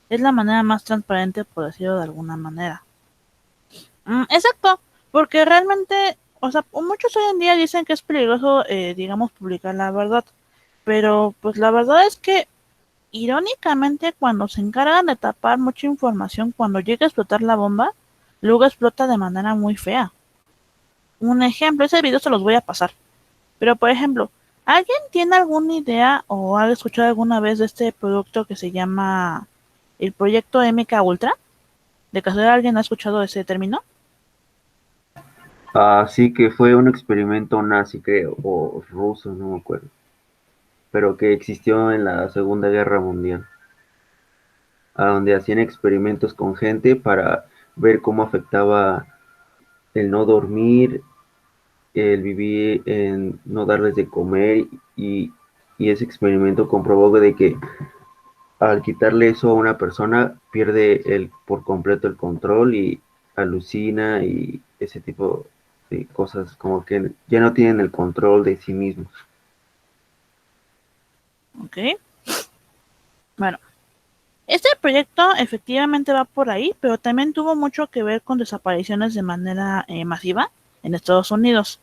es la manera más transparente, por decirlo de alguna manera. Exacto, porque realmente, o sea, muchos hoy en día dicen que es peligroso, digamos, publicar la verdad, pero pues la verdad es que, irónicamente, cuando se encargan de tapar mucha información, cuando llega a explotar la bomba, luego explota de manera muy fea. Un ejemplo, ese video se los voy a pasar. Pero, por ejemplo, ¿alguien tiene alguna idea o ha escuchado alguna vez de este producto que se llama el proyecto MK Ultra? ¿De casualidad alguien ha escuchado ese término? Sí que fue un experimento nazi, creo, o ruso, no me acuerdo, pero que existió en la Segunda Guerra Mundial, a donde hacían experimentos con gente para ver cómo afectaba el no dormir, el vivir en no darles de comer y ese experimento comprobó de que al quitarle eso a una persona pierde por completo el control y alucina y ese tipo de cosas como que ya no tienen el control de sí mismos. ¿Ok? Bueno, este proyecto efectivamente va por ahí, pero también tuvo mucho que ver con desapariciones de manera masiva en Estados Unidos.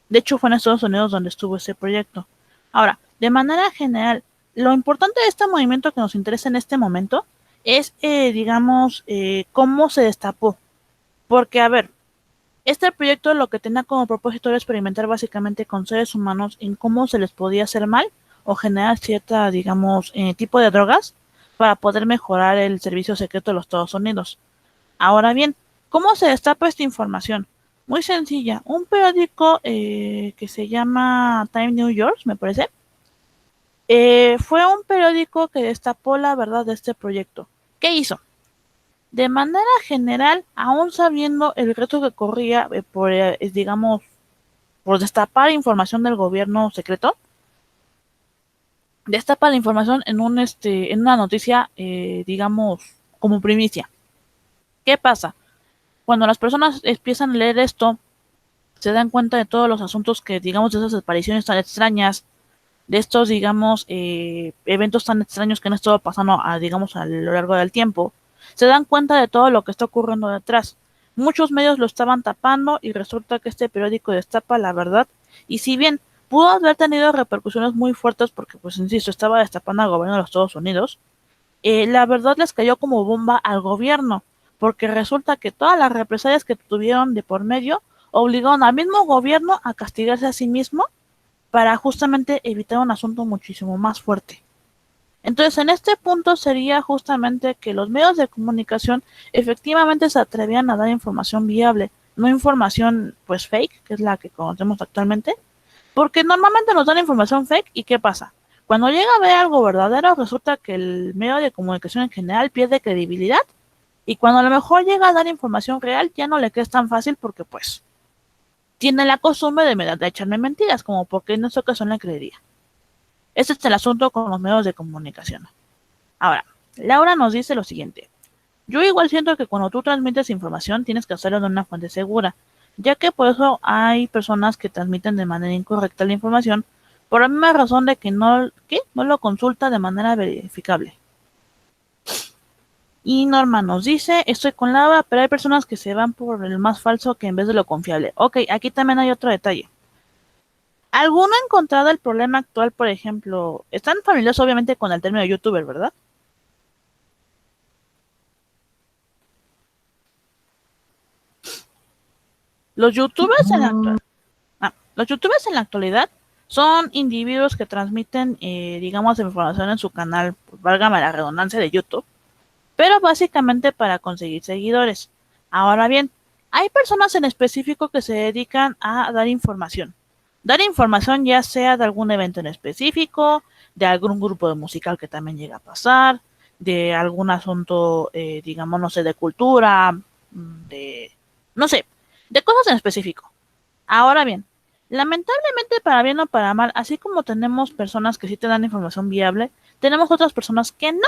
De hecho, fue en Estados Unidos donde estuvo ese proyecto. Ahora, de manera general, lo importante de este movimiento que nos interesa en este momento es, digamos, cómo se destapó. Porque, a ver, este proyecto lo que tenía como propósito era experimentar básicamente con seres humanos en cómo se les podía hacer mal o generar cierta, digamos, tipo de drogas para poder mejorar el servicio secreto de los Estados Unidos. Ahora bien, ¿cómo se destapa esta información? Muy sencilla. Un periódico que se llama Time New York, me parece, fue un periódico que destapó la verdad de este proyecto. ¿Qué hizo? De manera general, aún sabiendo el reto que corría por, digamos, por destapar información del gobierno secreto, destapa la información en una noticia, digamos, como primicia. ¿Qué pasa? Cuando las personas empiezan a leer esto, se dan cuenta de todos los asuntos que, digamos, de esas apariciones tan extrañas, de estos, digamos, eventos tan extraños que han estado pasando, digamos, a lo largo del tiempo, se dan cuenta de todo lo que está ocurriendo detrás. Muchos medios lo estaban tapando y resulta que este periódico destapa la verdad. Y si bien pudo haber tenido repercusiones muy fuertes porque, pues, insisto, estaba destapando al gobierno de los Estados Unidos, la verdad les cayó como bomba al gobierno, porque resulta que todas las represalias que tuvieron de por medio obligaron al mismo gobierno a castigarse a sí mismo para justamente evitar un asunto muchísimo más fuerte. Entonces, en este punto sería justamente que los medios de comunicación efectivamente se atrevían a dar información viable, no información pues fake, que es la que conocemos actualmente, porque normalmente nos dan información fake y ¿qué pasa? Cuando llega a ver algo verdadero, resulta que el medio de comunicación en general pierde credibilidad y cuando a lo mejor llega a dar información real ya no le crees tan fácil porque pues tiene la costumbre de echarme mentiras, como porque en esta ocasión le creería. Este es el asunto con los medios de comunicación. Ahora, Laura nos dice lo siguiente. Yo igual siento que cuando tú transmites información tienes que hacerlo de una fuente segura, ya que por eso hay personas que transmiten de manera incorrecta la información por la misma razón de que no lo consulta de manera verificable. Y Norma nos dice, estoy con Laura, pero hay personas que se van por el más falso que en vez de lo confiable. Ok, aquí también hay otro detalle. ¿Alguno ha encontrado el problema actual, por ejemplo? Están familiares obviamente con el término de youtuber, ¿verdad? Los youtubers en la los youtubers en la actualidad son individuos que transmiten, digamos, información en su canal, pues, válgame la redundancia de YouTube, pero básicamente para conseguir seguidores. Ahora bien, hay personas en específico que se dedican a dar información. Dar información ya sea de algún evento en específico, de algún grupo de musical que también llega a pasar, de algún asunto, digamos, no sé, de cultura, no sé, de cosas en específico. Ahora bien, lamentablemente para bien o para mal, así como tenemos personas que sí te dan información viable, tenemos otras personas que no,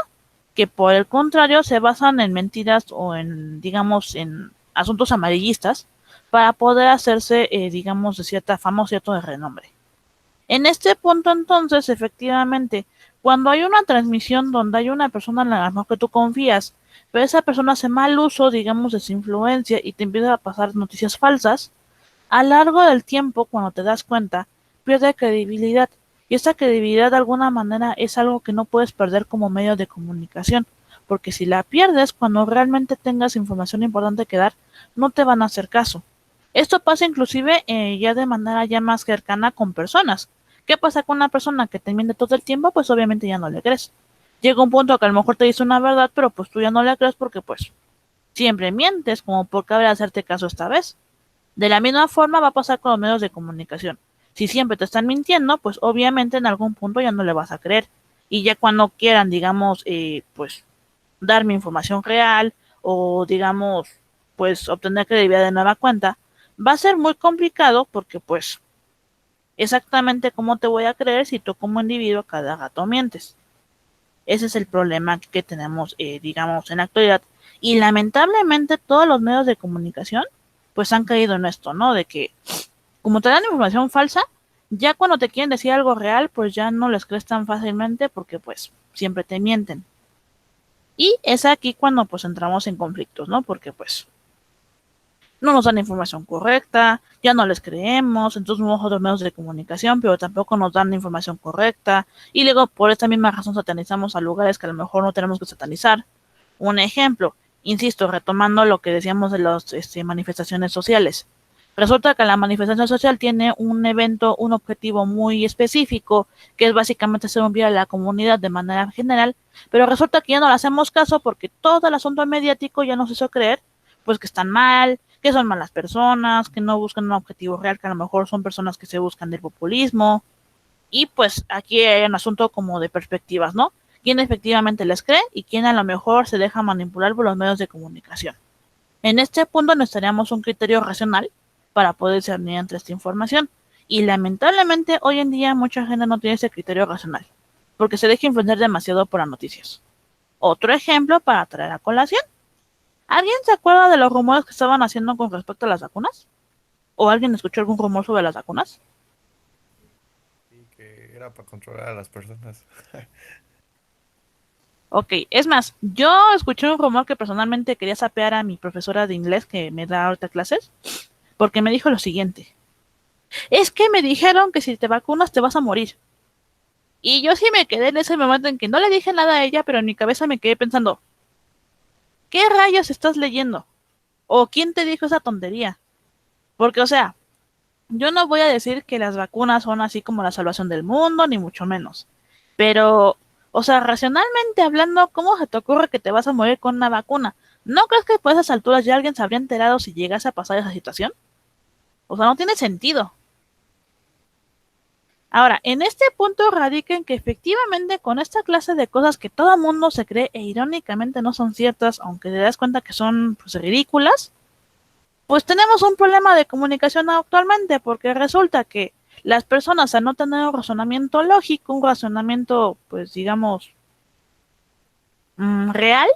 que por el contrario se basan en mentiras o en, digamos, en asuntos amarillistas para poder hacerse, digamos, de cierta fama o cierto de renombre. En este punto entonces, efectivamente, cuando hay una transmisión donde hay una persona en la que tú confías, pero esa persona hace mal uso, digamos, de su influencia y te empieza a pasar noticias falsas, a lo largo del tiempo, cuando te das cuenta, pierde credibilidad. Y esa credibilidad de alguna manera es algo que no puedes perder como medio de comunicación. Porque si la pierdes, cuando realmente tengas información importante que dar, no te van a hacer caso. Esto pasa inclusive ya de manera ya más cercana con personas. ¿Qué pasa con una persona que te miente todo el tiempo? Pues obviamente ya no le crees. Llega un punto que a lo mejor te dice una verdad, pero pues tú ya no le crees porque pues siempre mientes, como por qué habrá hacerte caso esta vez. De la misma forma va a pasar con los medios de comunicación. Si siempre te están mintiendo, pues obviamente en algún punto ya no le vas a creer. Y ya cuando quieran, digamos, pues darme información real o digamos pues obtener credibilidad de nueva cuenta, va a ser muy complicado porque pues exactamente cómo te voy a creer si tú como individuo cada rato mientes. Ese es el problema que tenemos, digamos, en la actualidad. Y lamentablemente todos los medios de comunicación pues han caído en esto, ¿no? De que como te dan información falsa, ya cuando te quieren decir algo real, pues ya no les crees tan fácilmente porque pues siempre te mienten. Y es aquí cuando pues entramos en conflictos, ¿no? Porque pues no nos dan información correcta, ya no les creemos, entonces vamos a otros medios de comunicación, pero tampoco nos dan información correcta, y luego por esta misma razón satanizamos a lugares que a lo mejor no tenemos que satanizar. Un ejemplo, insisto, retomando lo que decíamos de las manifestaciones sociales. Resulta que la manifestación social tiene un evento, un objetivo muy específico, que es básicamente hacer un bien a la comunidad de manera general, pero resulta que ya no le hacemos caso porque todo el asunto mediático ya nos hizo creer pues que están mal, que son malas personas, que no buscan un objetivo real, que a lo mejor son personas que se buscan del populismo. Y pues aquí hay un asunto como de perspectivas, ¿no? ¿Quién efectivamente les cree y quién a lo mejor se deja manipular por los medios de comunicación? En este punto necesitaríamos un criterio racional para poder discernir entre esta información. Y lamentablemente hoy en día mucha gente no tiene ese criterio racional, porque se deja influenciar demasiado por las noticias. Otro ejemplo para traer a colación. ¿Alguien se acuerda de los rumores que estaban haciendo con respecto a las vacunas? ¿O alguien escuchó algún rumor sobre las vacunas? Y que era para controlar a las personas. Ok, es más, yo escuché un rumor que personalmente quería sapear a mi profesora de inglés que me da ahorita clases, porque me dijo lo siguiente. Es que me dijeron que si te vacunas te vas a morir. Y yo sí me quedé en ese momento en que no le dije nada a ella, pero en mi cabeza me quedé pensando, ¿qué rayos estás leyendo? ¿O quién te dijo esa tontería? Porque, o sea, yo no voy a decir que las vacunas son así como la salvación del mundo, ni mucho menos. Pero, o sea, racionalmente hablando, ¿cómo se te ocurre que te vas a morir con una vacuna? ¿No crees que por esas alturas ya alguien se habría enterado si llegase a pasar esa situación? O sea, no tiene sentido. Ahora, en este punto radica en que efectivamente con esta clase de cosas que todo mundo se cree e irónicamente no son ciertas, aunque te das cuenta que son pues, ridículas, pues tenemos un problema de comunicación actualmente, porque resulta que las personas al no tener un razonamiento lógico, un razonamiento, pues digamos, real,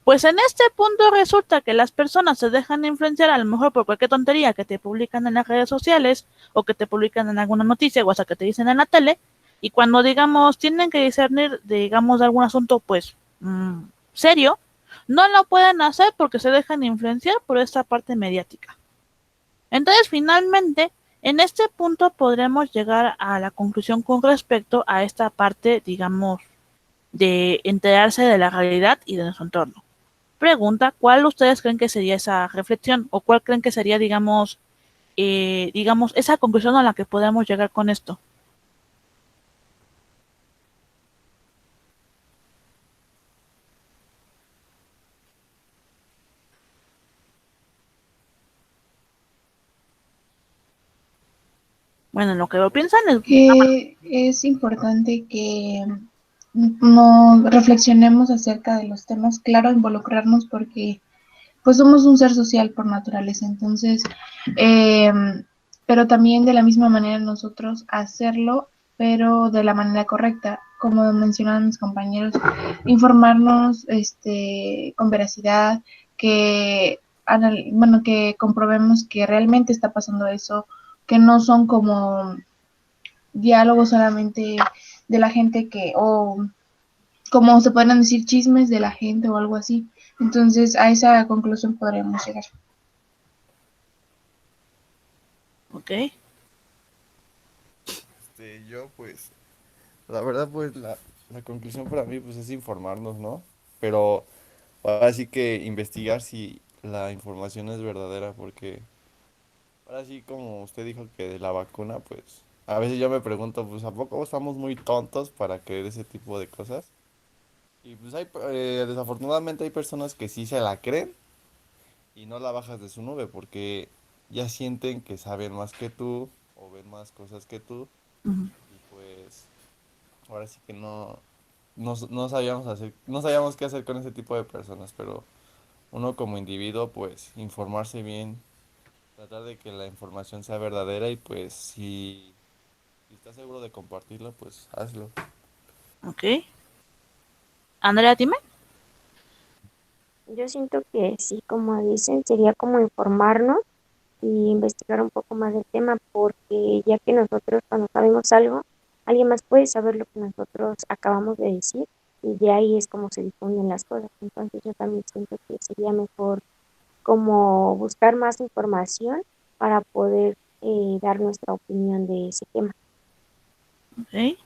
pues en este punto resulta que las personas se dejan influenciar a lo mejor por cualquier tontería que te publican en las redes sociales o que te publican en alguna noticia o hasta que te dicen en la tele, y cuando digamos tienen que discernir, digamos, de algún asunto pues serio, no lo pueden hacer porque se dejan influenciar por esta parte mediática. Entonces, finalmente, en este punto podremos llegar a la conclusión con respecto a esta parte, digamos, de enterarse de la realidad y de nuestro entorno. Pregunta, ¿cuál ustedes creen que sería esa reflexión o cuál creen que sería, digamos, esa conclusión a la que podemos llegar con esto? Bueno, lo que lo piensan es... Que es importante que nos reflexionemos acerca de los temas, claro, involucrarnos porque pues somos un ser social por naturaleza, entonces, eh, pero también de la misma manera nosotros hacerlo, pero de la manera correcta, como mencionaban mis compañeros, informarnos con veracidad, que, bueno, que comprobemos que realmente está pasando eso, que no son como diálogos solamente de la gente que, o como se pueden decir chismes de la gente o algo así. Entonces a esa conclusión podríamos llegar. Ok. Yo pues, la verdad pues la conclusión para mí pues es informarnos, ¿no? Pero ahora sí que investigar si la información es verdadera, porque ahora sí como usted dijo que de la vacuna, pues a veces yo me pregunto, pues ¿a poco estamos muy tontos para creer ese tipo de cosas? Y pues hay, desafortunadamente hay personas que sí se la creen y no la bajas de su nube porque ya sienten que saben más que tú o ven más cosas que tú Ujú. y pues ahora sí que no sabíamos hacer, no sabíamos qué hacer con ese tipo de personas, pero uno como individuo, pues informarse bien, tratar de que la información sea verdadera y pues si estás seguro de compartirla, pues hazlo. Ok. Andrea, dime. Yo siento que sí, como dicen, sería como informarnos y investigar un poco más del tema, porque ya que nosotros cuando sabemos algo, alguien más puede saber lo que nosotros acabamos de decir y de ahí es como se difunden las cosas. Entonces yo también siento que sería mejor como buscar más información para poder dar nuestra opinión de ese tema. Ok.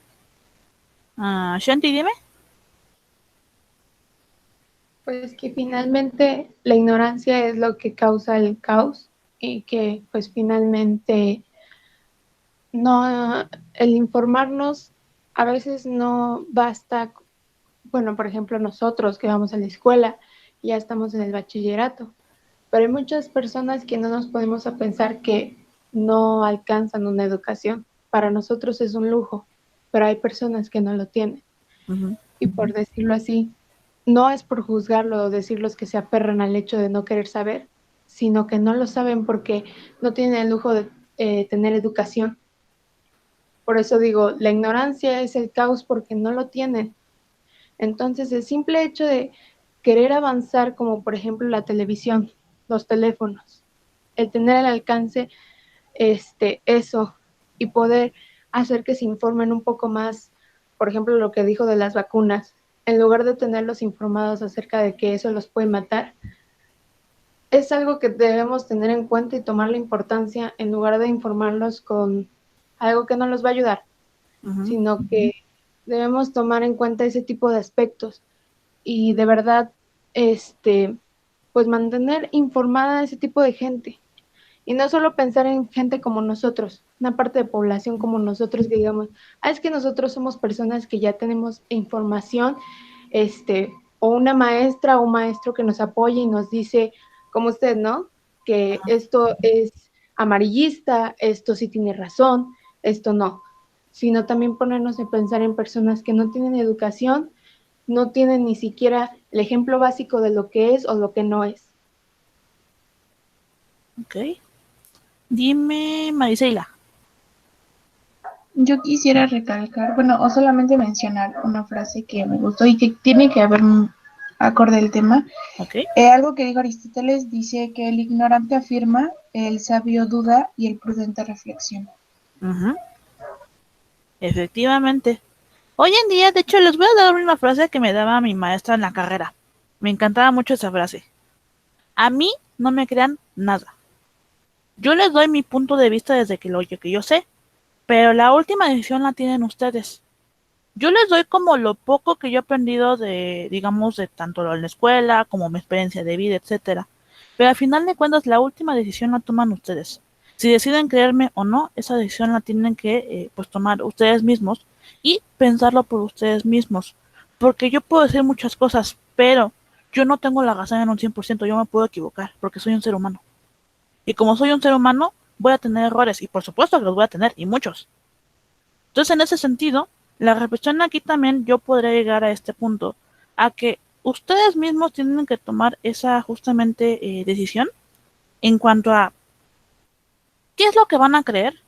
Shanti, dime. Pues que finalmente la ignorancia es lo que causa el caos y que pues finalmente no, el informarnos a veces no basta. Bueno, por ejemplo, nosotros que vamos a la escuela, ya estamos en el bachillerato, pero hay muchas personas que no nos ponemos a pensar que no alcanzan una educación. Para nosotros es un lujo, pero hay personas que no lo tienen. Ujú. Y por decirlo así, no es por juzgarlo o decirlos que se aferran al hecho de no querer saber, sino que no lo saben porque no tienen el lujo de tener educación. Por eso digo, la ignorancia es el caos porque no lo tienen. Entonces, el simple hecho de querer avanzar, como por ejemplo la televisión, los teléfonos, el tener al alcance eso y poder hacer que se informen un poco más, por ejemplo, lo que dijo de las vacunas, en lugar de tenerlos informados acerca de que eso los puede matar, es algo que debemos tener en cuenta y tomar la importancia en lugar de informarlos con algo que no los va a ayudar, Ujú. sino que debemos tomar en cuenta ese tipo de aspectos y de verdad, pues mantener informada a ese tipo de gente. Y no solo pensar en gente como nosotros, una parte de población como nosotros que digamos, es que nosotros somos personas que ya tenemos información, o una maestra o un maestro que nos apoya y nos dice, como usted, ¿no? Que esto es amarillista, esto sí tiene razón, esto no. Sino también ponernos a pensar en personas que no tienen educación, no tienen ni siquiera el ejemplo básico de lo que es o lo que no es. Ok. Dime, Marisela. Yo quisiera recalcar, bueno, o solamente mencionar una frase que me gustó y que tiene que haber acorde al tema. Ok. Algo que dijo Aristóteles dice que el ignorante afirma, el sabio duda y el prudente reflexiona. Ujú. Efectivamente. Hoy en día, de hecho, les voy a dar una frase que me daba mi maestra en la carrera. Me encantaba mucho esa frase. A mí no me crean nada. Yo les doy mi punto de vista desde que yo sé, pero la última decisión la tienen ustedes. Yo les doy como lo poco que yo he aprendido de, digamos, de tanto en la escuela como mi experiencia de vida, etcétera. Pero al final de cuentas, la última decisión la toman ustedes. Si deciden creerme o no, esa decisión la tienen que, pues, tomar ustedes mismos y pensarlo por ustedes mismos. Porque yo puedo decir muchas cosas, pero yo no tengo la razón en un 100%, yo me puedo equivocar, porque soy un ser humano. Y como soy un ser humano, voy a tener errores, y por supuesto que los voy a tener, y muchos. Entonces, en ese sentido, la reflexión aquí también yo podría llegar a este punto, a que ustedes mismos tienen que tomar esa justamente decisión en cuanto a qué es lo que van a creer,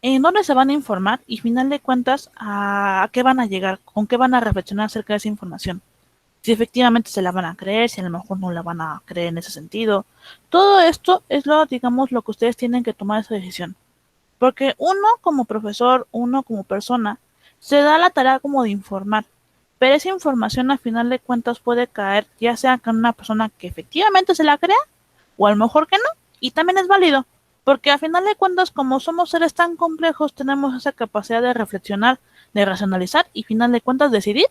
en dónde se van a informar y, final de cuentas, a qué van a llegar, con qué van a reflexionar acerca de esa información. Si efectivamente se la van a creer, si a lo mejor no la van a creer en ese sentido. Todo esto es lo, digamos, lo que ustedes tienen que tomar esa decisión. Porque uno como profesor, uno como persona, se da la tarea como de informar. Pero esa información al final de cuentas puede caer ya sea con una persona que efectivamente se la crea o a lo mejor que no. Y también es válido. Porque al final de cuentas como somos seres tan complejos tenemos esa capacidad de reflexionar, de racionalizar y final de cuentas decidir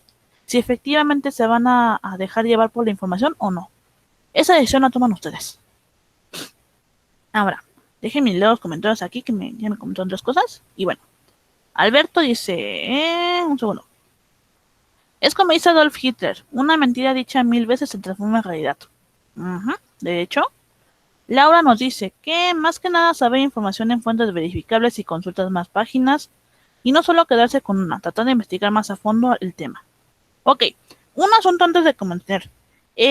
si efectivamente se van a dejar llevar por la información o no. Esa decisión la toman ustedes. Ahora, déjenme leer los comentarios aquí que ya me comentaron otras cosas. Y bueno, Alberto dice, un segundo. Es como dice Adolf Hitler, una mentira dicha 1000 veces se transforma en realidad. De hecho, Laura nos dice que más que nada saber información en fuentes verificables y consultas más páginas y no solo quedarse con una, tratando de investigar más a fondo el tema. Ok, un asunto antes de comentar.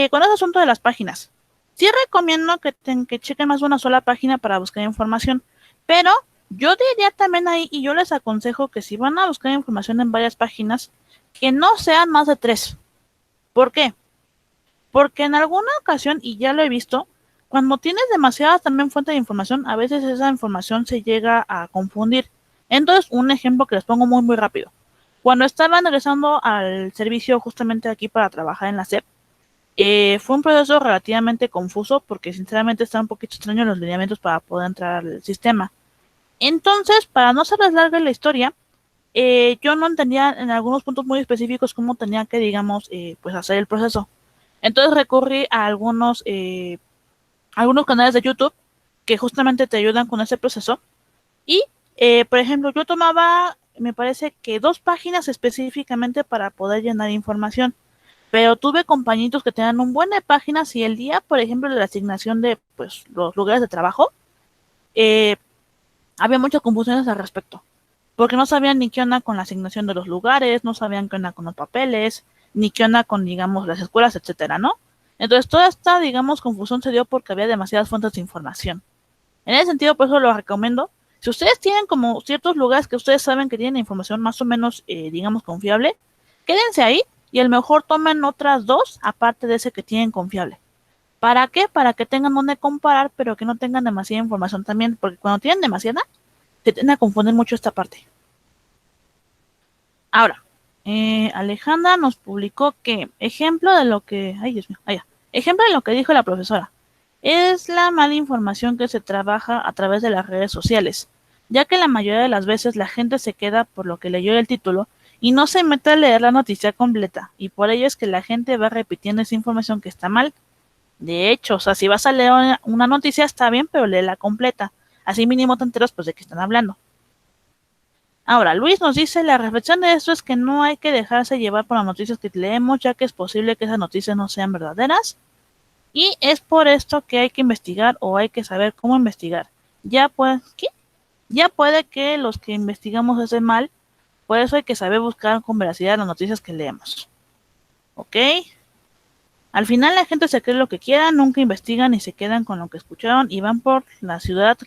Con ese asunto de las páginas, sí recomiendo que chequen más de una sola página para buscar información, pero yo diría también ahí, y yo les aconsejo que si van a buscar información en varias páginas, que no sean más de 3. ¿Por qué? Porque en alguna ocasión, y ya lo he visto, cuando tienes demasiadas también fuentes de información, a veces esa información se llega a confundir. Entonces, un ejemplo que les pongo muy, muy rápido. Cuando estaba ingresando al servicio justamente aquí para trabajar en la SEP, fue un proceso relativamente confuso porque sinceramente están un poquito extraños los lineamientos para poder entrar al sistema. Entonces, para no hacerles larga la historia, yo no entendía en algunos puntos muy específicos cómo tenía que, digamos, pues hacer el proceso. Entonces recurrí a algunos canales de YouTube que justamente te ayudan con ese proceso. Y, por ejemplo, yo tomaba, me parece que 2 páginas específicamente para poder llenar información. Pero tuve compañitos que tenían un buen de páginas y el día, por ejemplo, de la asignación de pues los lugares de trabajo, eh, había muchas confusiones al respecto, porque no sabían ni qué onda con la asignación de los lugares, no sabían qué onda con los papeles, ni qué onda con, digamos, las escuelas, etcétera, ¿no? Entonces, toda esta, digamos, confusión se dio porque había demasiadas fuentes de información. En ese sentido, por eso lo recomiendo. Si ustedes tienen como ciertos lugares que ustedes saben que tienen información más o menos, digamos, confiable, quédense ahí y a lo mejor tomen otras 2 aparte de ese que tienen confiable. ¿Para qué? Para que tengan donde comparar, pero que no tengan demasiada información también, porque cuando tienen demasiada, se tiende a confundir mucho esta parte. Ahora, Alejandra nos publicó que ejemplo de lo que, ay Dios mío, ejemplo de lo que dijo la profesora, es la mala información que se trabaja a través de las redes sociales, ya que la mayoría de las veces la gente se queda por lo que leyó el título y no se mete a leer la noticia completa, y por ello es que la gente va repitiendo esa información que está mal. De hecho, o sea, si vas a leer una noticia está bien, pero léela completa, así mínimo te enteras pues de qué están hablando. Ahora, Luis nos dice, la reflexión de esto es que no hay que dejarse llevar por las noticias que leemos, ya que es posible que esas noticias no sean verdaderas, y es por esto que hay que investigar o hay que saber cómo investigar. Ya pues, ¿qué? Ya puede que los que investigamos estén mal, por eso hay que saber buscar con veracidad las noticias que leemos. ¿Ok? Al final la gente se cree lo que quiera, nunca investigan y se quedan con lo que escucharon y van por la ciudad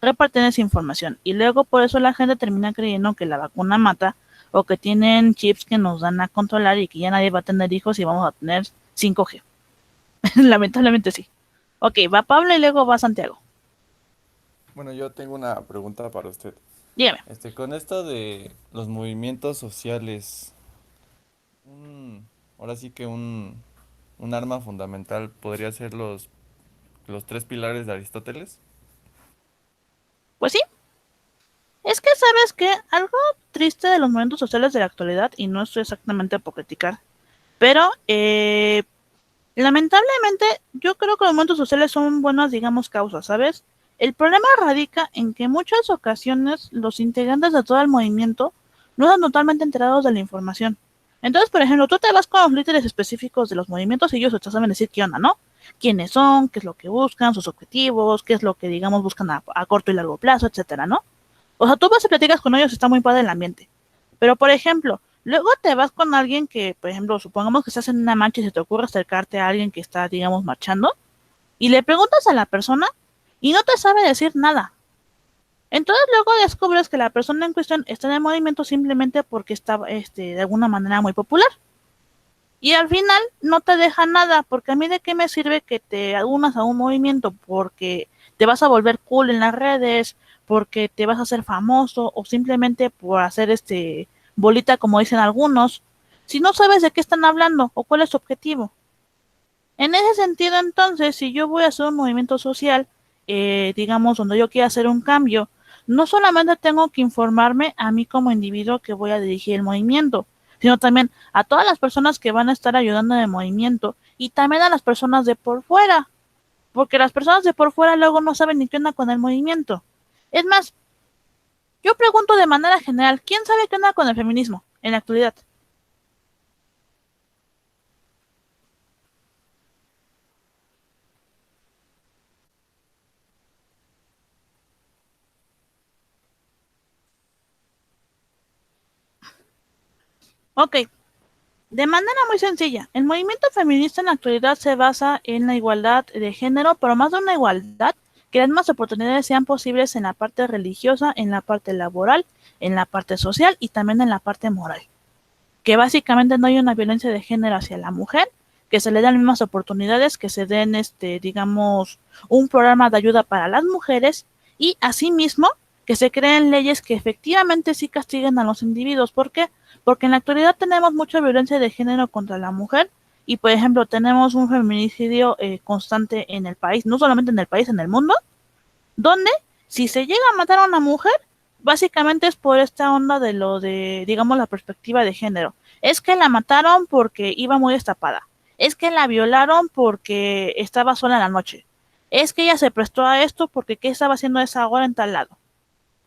repartiendo esa información. Y luego por eso la gente termina creyendo que la vacuna mata o que tienen chips que nos dan a controlar y que ya nadie va a tener hijos y vamos a tener 5G. Lamentablemente sí. Ok, va Pablo y luego va Santiago. Bueno, yo tengo una pregunta para usted. Dígame. Con esto de los movimientos sociales, ahora sí que un arma fundamental podría ser los 3 pilares de Aristóteles. Pues sí, es que sabes que algo triste de los movimientos sociales de la actualidad, y no estoy exactamente por criticar, pero lamentablemente yo creo que los movimientos sociales son buenas, digamos, causas, ¿sabes? El problema radica en que en muchas ocasiones los integrantes de todo el movimiento no están totalmente enterados de la información. Entonces, por ejemplo, tú te vas con los líderes específicos de los movimientos y ellos te saben decir qué onda, ¿no? Quiénes son, qué es lo que buscan, sus objetivos, qué es lo que, digamos, buscan a corto y largo plazo, etcétera, ¿no? O sea, tú vas y platicas con ellos, está muy padre el ambiente. Pero, por ejemplo, luego te vas con alguien que, por ejemplo, supongamos que estás en una marcha y se te ocurre acercarte a alguien que está, digamos, marchando, y le preguntas a la persona y no te sabe decir nada. Entonces luego descubres que la persona en cuestión está en el movimiento simplemente porque está, de alguna manera muy popular. Y al final no te deja nada, porque a mí de qué me sirve que te unas a un movimiento porque te vas a volver cool en las redes, porque te vas a hacer famoso o simplemente por hacer bolita como dicen algunos, si no sabes de qué están hablando o cuál es su objetivo. En ese sentido, entonces, si yo voy a hacer un movimiento social, digamos, donde yo quiera hacer un cambio, no solamente tengo que informarme a mí como individuo que voy a dirigir el movimiento, sino también a todas las personas que van a estar ayudando en el movimiento y también a las personas de por fuera, porque las personas de por fuera luego no saben ni qué onda con el movimiento. Es más, yo pregunto de manera general, ¿quién sabe qué onda con el feminismo en la actualidad? Ok, De manera muy sencilla, el movimiento feminista en la actualidad se basa en la igualdad de género, pero más de una igualdad, que las mismas oportunidades sean posibles en la parte religiosa, en la parte laboral, en la parte social y también en la parte moral. Que básicamente no hay una violencia de género hacia la mujer, que se le den las mismas oportunidades, que se den, digamos, un programa de ayuda para las mujeres y asimismo que se creen leyes que efectivamente sí castiguen a los individuos. ¿Por qué? Porque en la actualidad tenemos mucha violencia de género contra la mujer y, por ejemplo, tenemos un feminicidio constante en el país, no solamente en el país, en el mundo, donde si se llega a matar a una mujer, básicamente es por esta onda de lo de, digamos, la perspectiva de género. Es que la mataron porque iba muy destapada. Es que la violaron porque estaba sola en la noche. Es que ella se prestó a esto porque qué estaba haciendo esa hora en tal lado.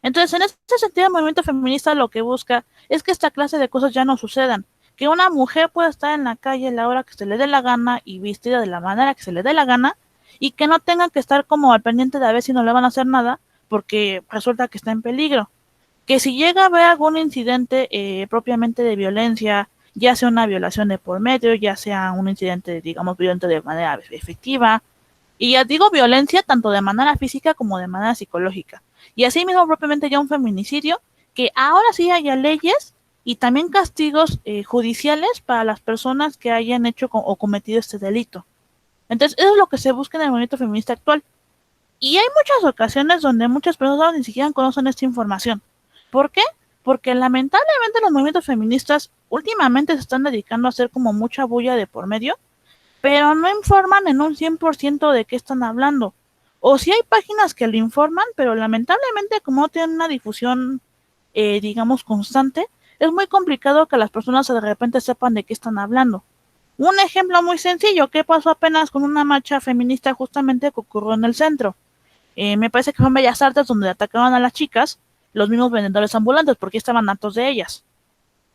Entonces, en este sentido, el movimiento feminista lo que busca es que esta clase de cosas ya no sucedan. Que una mujer pueda estar en la calle a la hora que se le dé la gana y vestida de la manera que se le dé la gana y que no tenga que estar como al pendiente de a ver si no le van a hacer nada porque resulta que está en peligro. Que si llega a haber algún incidente propiamente de violencia, ya sea una violación de por medio, ya sea un incidente, digamos, violento de manera efectiva, y ya digo violencia tanto de manera física como de manera psicológica. Y así mismo propiamente ya un feminicidio, que ahora sí haya leyes y también castigos judiciales para las personas que hayan hecho o cometido este delito. Entonces, eso es lo que se busca en el movimiento feminista actual. Y hay muchas ocasiones donde muchas personas ni siquiera conocen esta información. ¿Por qué? Porque lamentablemente los movimientos feministas últimamente se están dedicando a hacer como mucha bulla de por medio, pero no informan en un 100% de qué están hablando. O sí hay páginas que lo informan, pero lamentablemente como no tienen una difusión, digamos, constante, es muy complicado que las personas de repente sepan de qué están hablando. Un ejemplo muy sencillo, ¿qué pasó apenas con una marcha feminista justamente que ocurrió en el centro? Me parece que fue en Bellas Artes donde atacaban a las chicas, los mismos vendedores ambulantes, porque estaban hartos de ellas.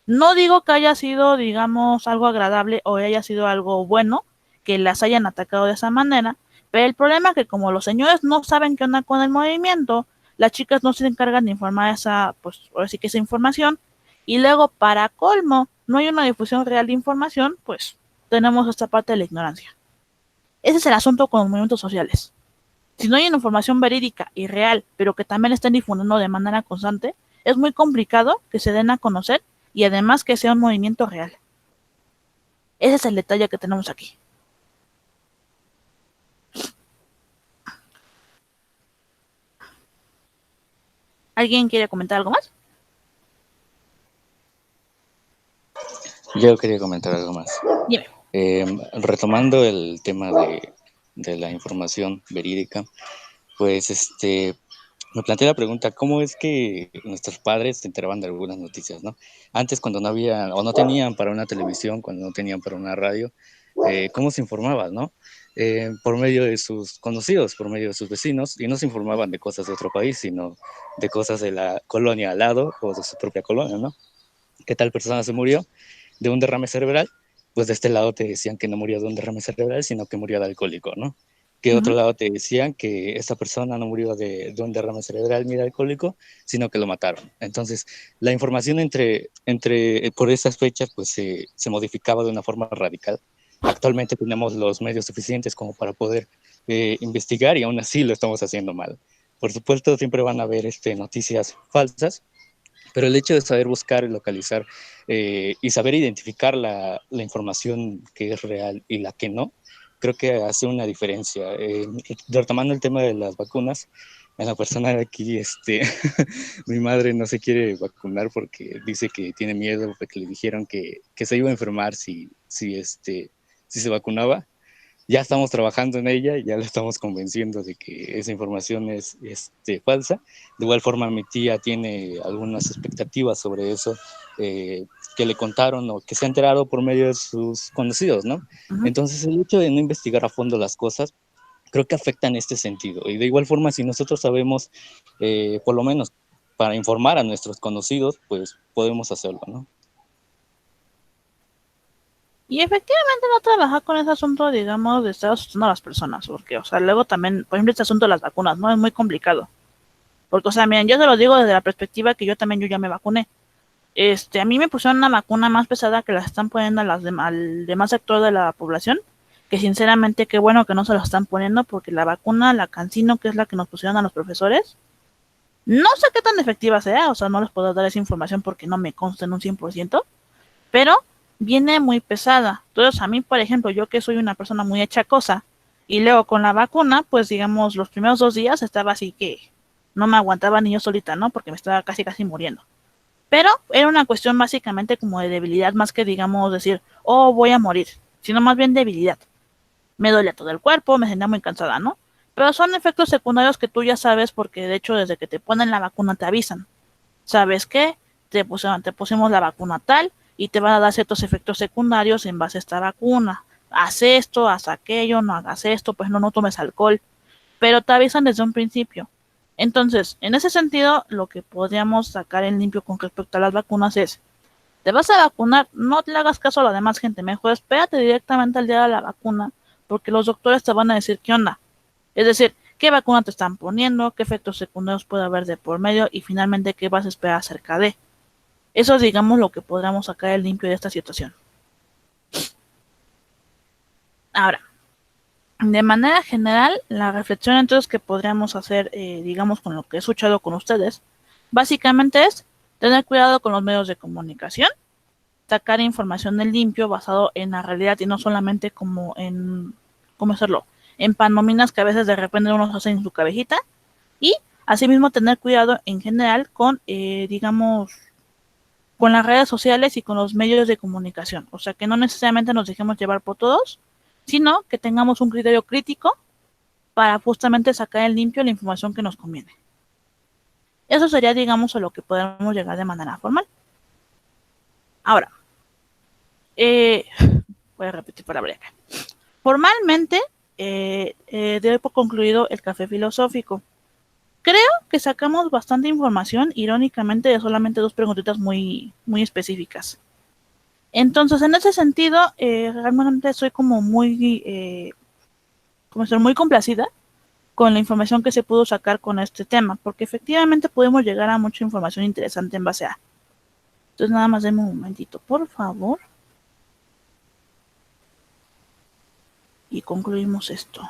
No digo que haya sido, digamos, algo agradable o haya sido algo bueno que las hayan atacado de esa manera, pero el problema es que como los señores no saben qué onda con el movimiento, las chicas no se encargan de informar esa, pues ahora sí que esa información, y luego para colmo no hay una difusión real de información, pues tenemos esta parte de la ignorancia. Ese es el asunto con los movimientos sociales. Si no hay una información verídica y real, pero que también estén difundiendo de manera constante, es muy complicado que se den a conocer y además que sea un movimiento real. Ese es el detalle que tenemos aquí. ¿Alguien quiere comentar algo más? Yo quería comentar algo más. Dime. Retomando el tema de la información verídica, pues me planteé la pregunta, ¿cómo es que nuestros padres se enteraban de algunas noticias, ¿no? Antes cuando no había o no tenían para una televisión, cuando no tenían para una radio, ¿cómo se informaban, no? Por medio de sus conocidos, por medio de sus vecinos, y no se informaban de cosas de otro país, sino de cosas de la colonia al lado o de su propia colonia, ¿no? ¿Qué tal persona se murió de un derrame cerebral? Pues de este lado te decían que no murió de un derrame cerebral, sino que murió de alcohólico, ¿no? Que de otro lado te decían que esta persona no murió de un derrame cerebral ni de alcohólico, sino que lo mataron. Entonces, la información por esas fechas, pues se modificaba de una forma radical. Actualmente tenemos los medios suficientes como para poder investigar y aún así lo estamos haciendo mal. Por supuesto, siempre van a haber noticias falsas, pero el hecho de saber buscar y localizar y saber identificar la información que es real y la que no, creo que hace una diferencia. Retomando el tema de las vacunas, en la persona de aquí, mi madre no se quiere vacunar porque dice que tiene miedo, porque le dijeron que se iba a enfermar si se vacunaba. Ya estamos trabajando en ella, ya la estamos convenciendo de que esa información es falsa. De igual forma, mi tía tiene algunas expectativas sobre eso que le contaron o que se ha enterado por medio de sus conocidos, ¿no? Entonces, el hecho de no investigar a fondo las cosas, creo que afecta en este sentido. Y de igual forma, si nosotros sabemos, por lo menos para informar a nuestros conocidos, pues podemos hacerlo, ¿no? Y efectivamente no trabajar con ese asunto, digamos, de estar asustando a las personas, porque, o sea, luego también, por ejemplo, este asunto de las vacunas, ¿no? Es muy complicado. Porque, o sea, miren, yo se lo digo desde la perspectiva que yo ya me vacuné. A mí me pusieron una vacuna más pesada que las están poniendo al demás sector de la población, que sinceramente qué bueno que no se lo están poniendo, porque la vacuna, la CanSino, que es la que nos pusieron a los profesores, no sé qué tan efectiva sea, o sea, no les puedo dar esa información porque no me consta en un 100%, pero viene muy pesada. Entonces, a mí, por ejemplo, yo que soy una persona muy achacosa, y luego con la vacuna, pues digamos, los primeros 2 días estaba así que no me aguantaba ni yo solita, ¿no? Porque me estaba casi casi muriendo. Pero era una cuestión básicamente como de debilidad, más que digamos decir, oh, voy a morir, sino más bien debilidad. Me dolía todo el cuerpo, me sentía muy cansada, ¿no? Pero son efectos secundarios que tú ya sabes porque de hecho desde que te ponen la vacuna te avisan. ¿Sabes qué? Te pusimos la vacuna tal y te van a dar ciertos efectos secundarios en base a esta vacuna. Haz esto, haz aquello, no hagas esto, pues no tomes alcohol. Pero te avisan desde un principio. Entonces, en ese sentido, lo que podríamos sacar en limpio con respecto a las vacunas es, te vas a vacunar, no le hagas caso a la demás gente, mejor espérate directamente al día de la vacuna, porque los doctores te van a decir qué onda. Es decir, qué vacuna te están poniendo, qué efectos secundarios puede haber de por medio y finalmente qué vas a esperar acerca de. Eso es, digamos, lo que podríamos sacar en limpio de esta situación. Ahora, de manera general, la reflexión entonces que podríamos hacer, digamos, con lo que he escuchado con ustedes, básicamente es tener cuidado con los medios de comunicación, sacar información en limpio basado en la realidad y no solamente como en, ¿cómo hacerlo? En panominas que a veces de repente uno se hace en su cabejita y asimismo tener cuidado en general con, digamos, con las redes sociales y con los medios de comunicación. O sea, que no necesariamente nos dejemos llevar por todos, sino que tengamos un criterio crítico para justamente sacar en limpio la información que nos conviene. Eso sería, digamos, a lo que podemos llegar de manera formal. Ahora, voy a repetir palabra acá. Formalmente, doy por concluido el café filosófico. Creo que sacamos bastante información, irónicamente, de solamente 2 preguntitas muy, muy específicas. Entonces, en ese sentido, realmente soy como muy complacida con la información que se pudo sacar con este tema, porque efectivamente podemos llegar a mucha información interesante en base a. Entonces, nada más denme un momentito, por favor. Y concluimos esto.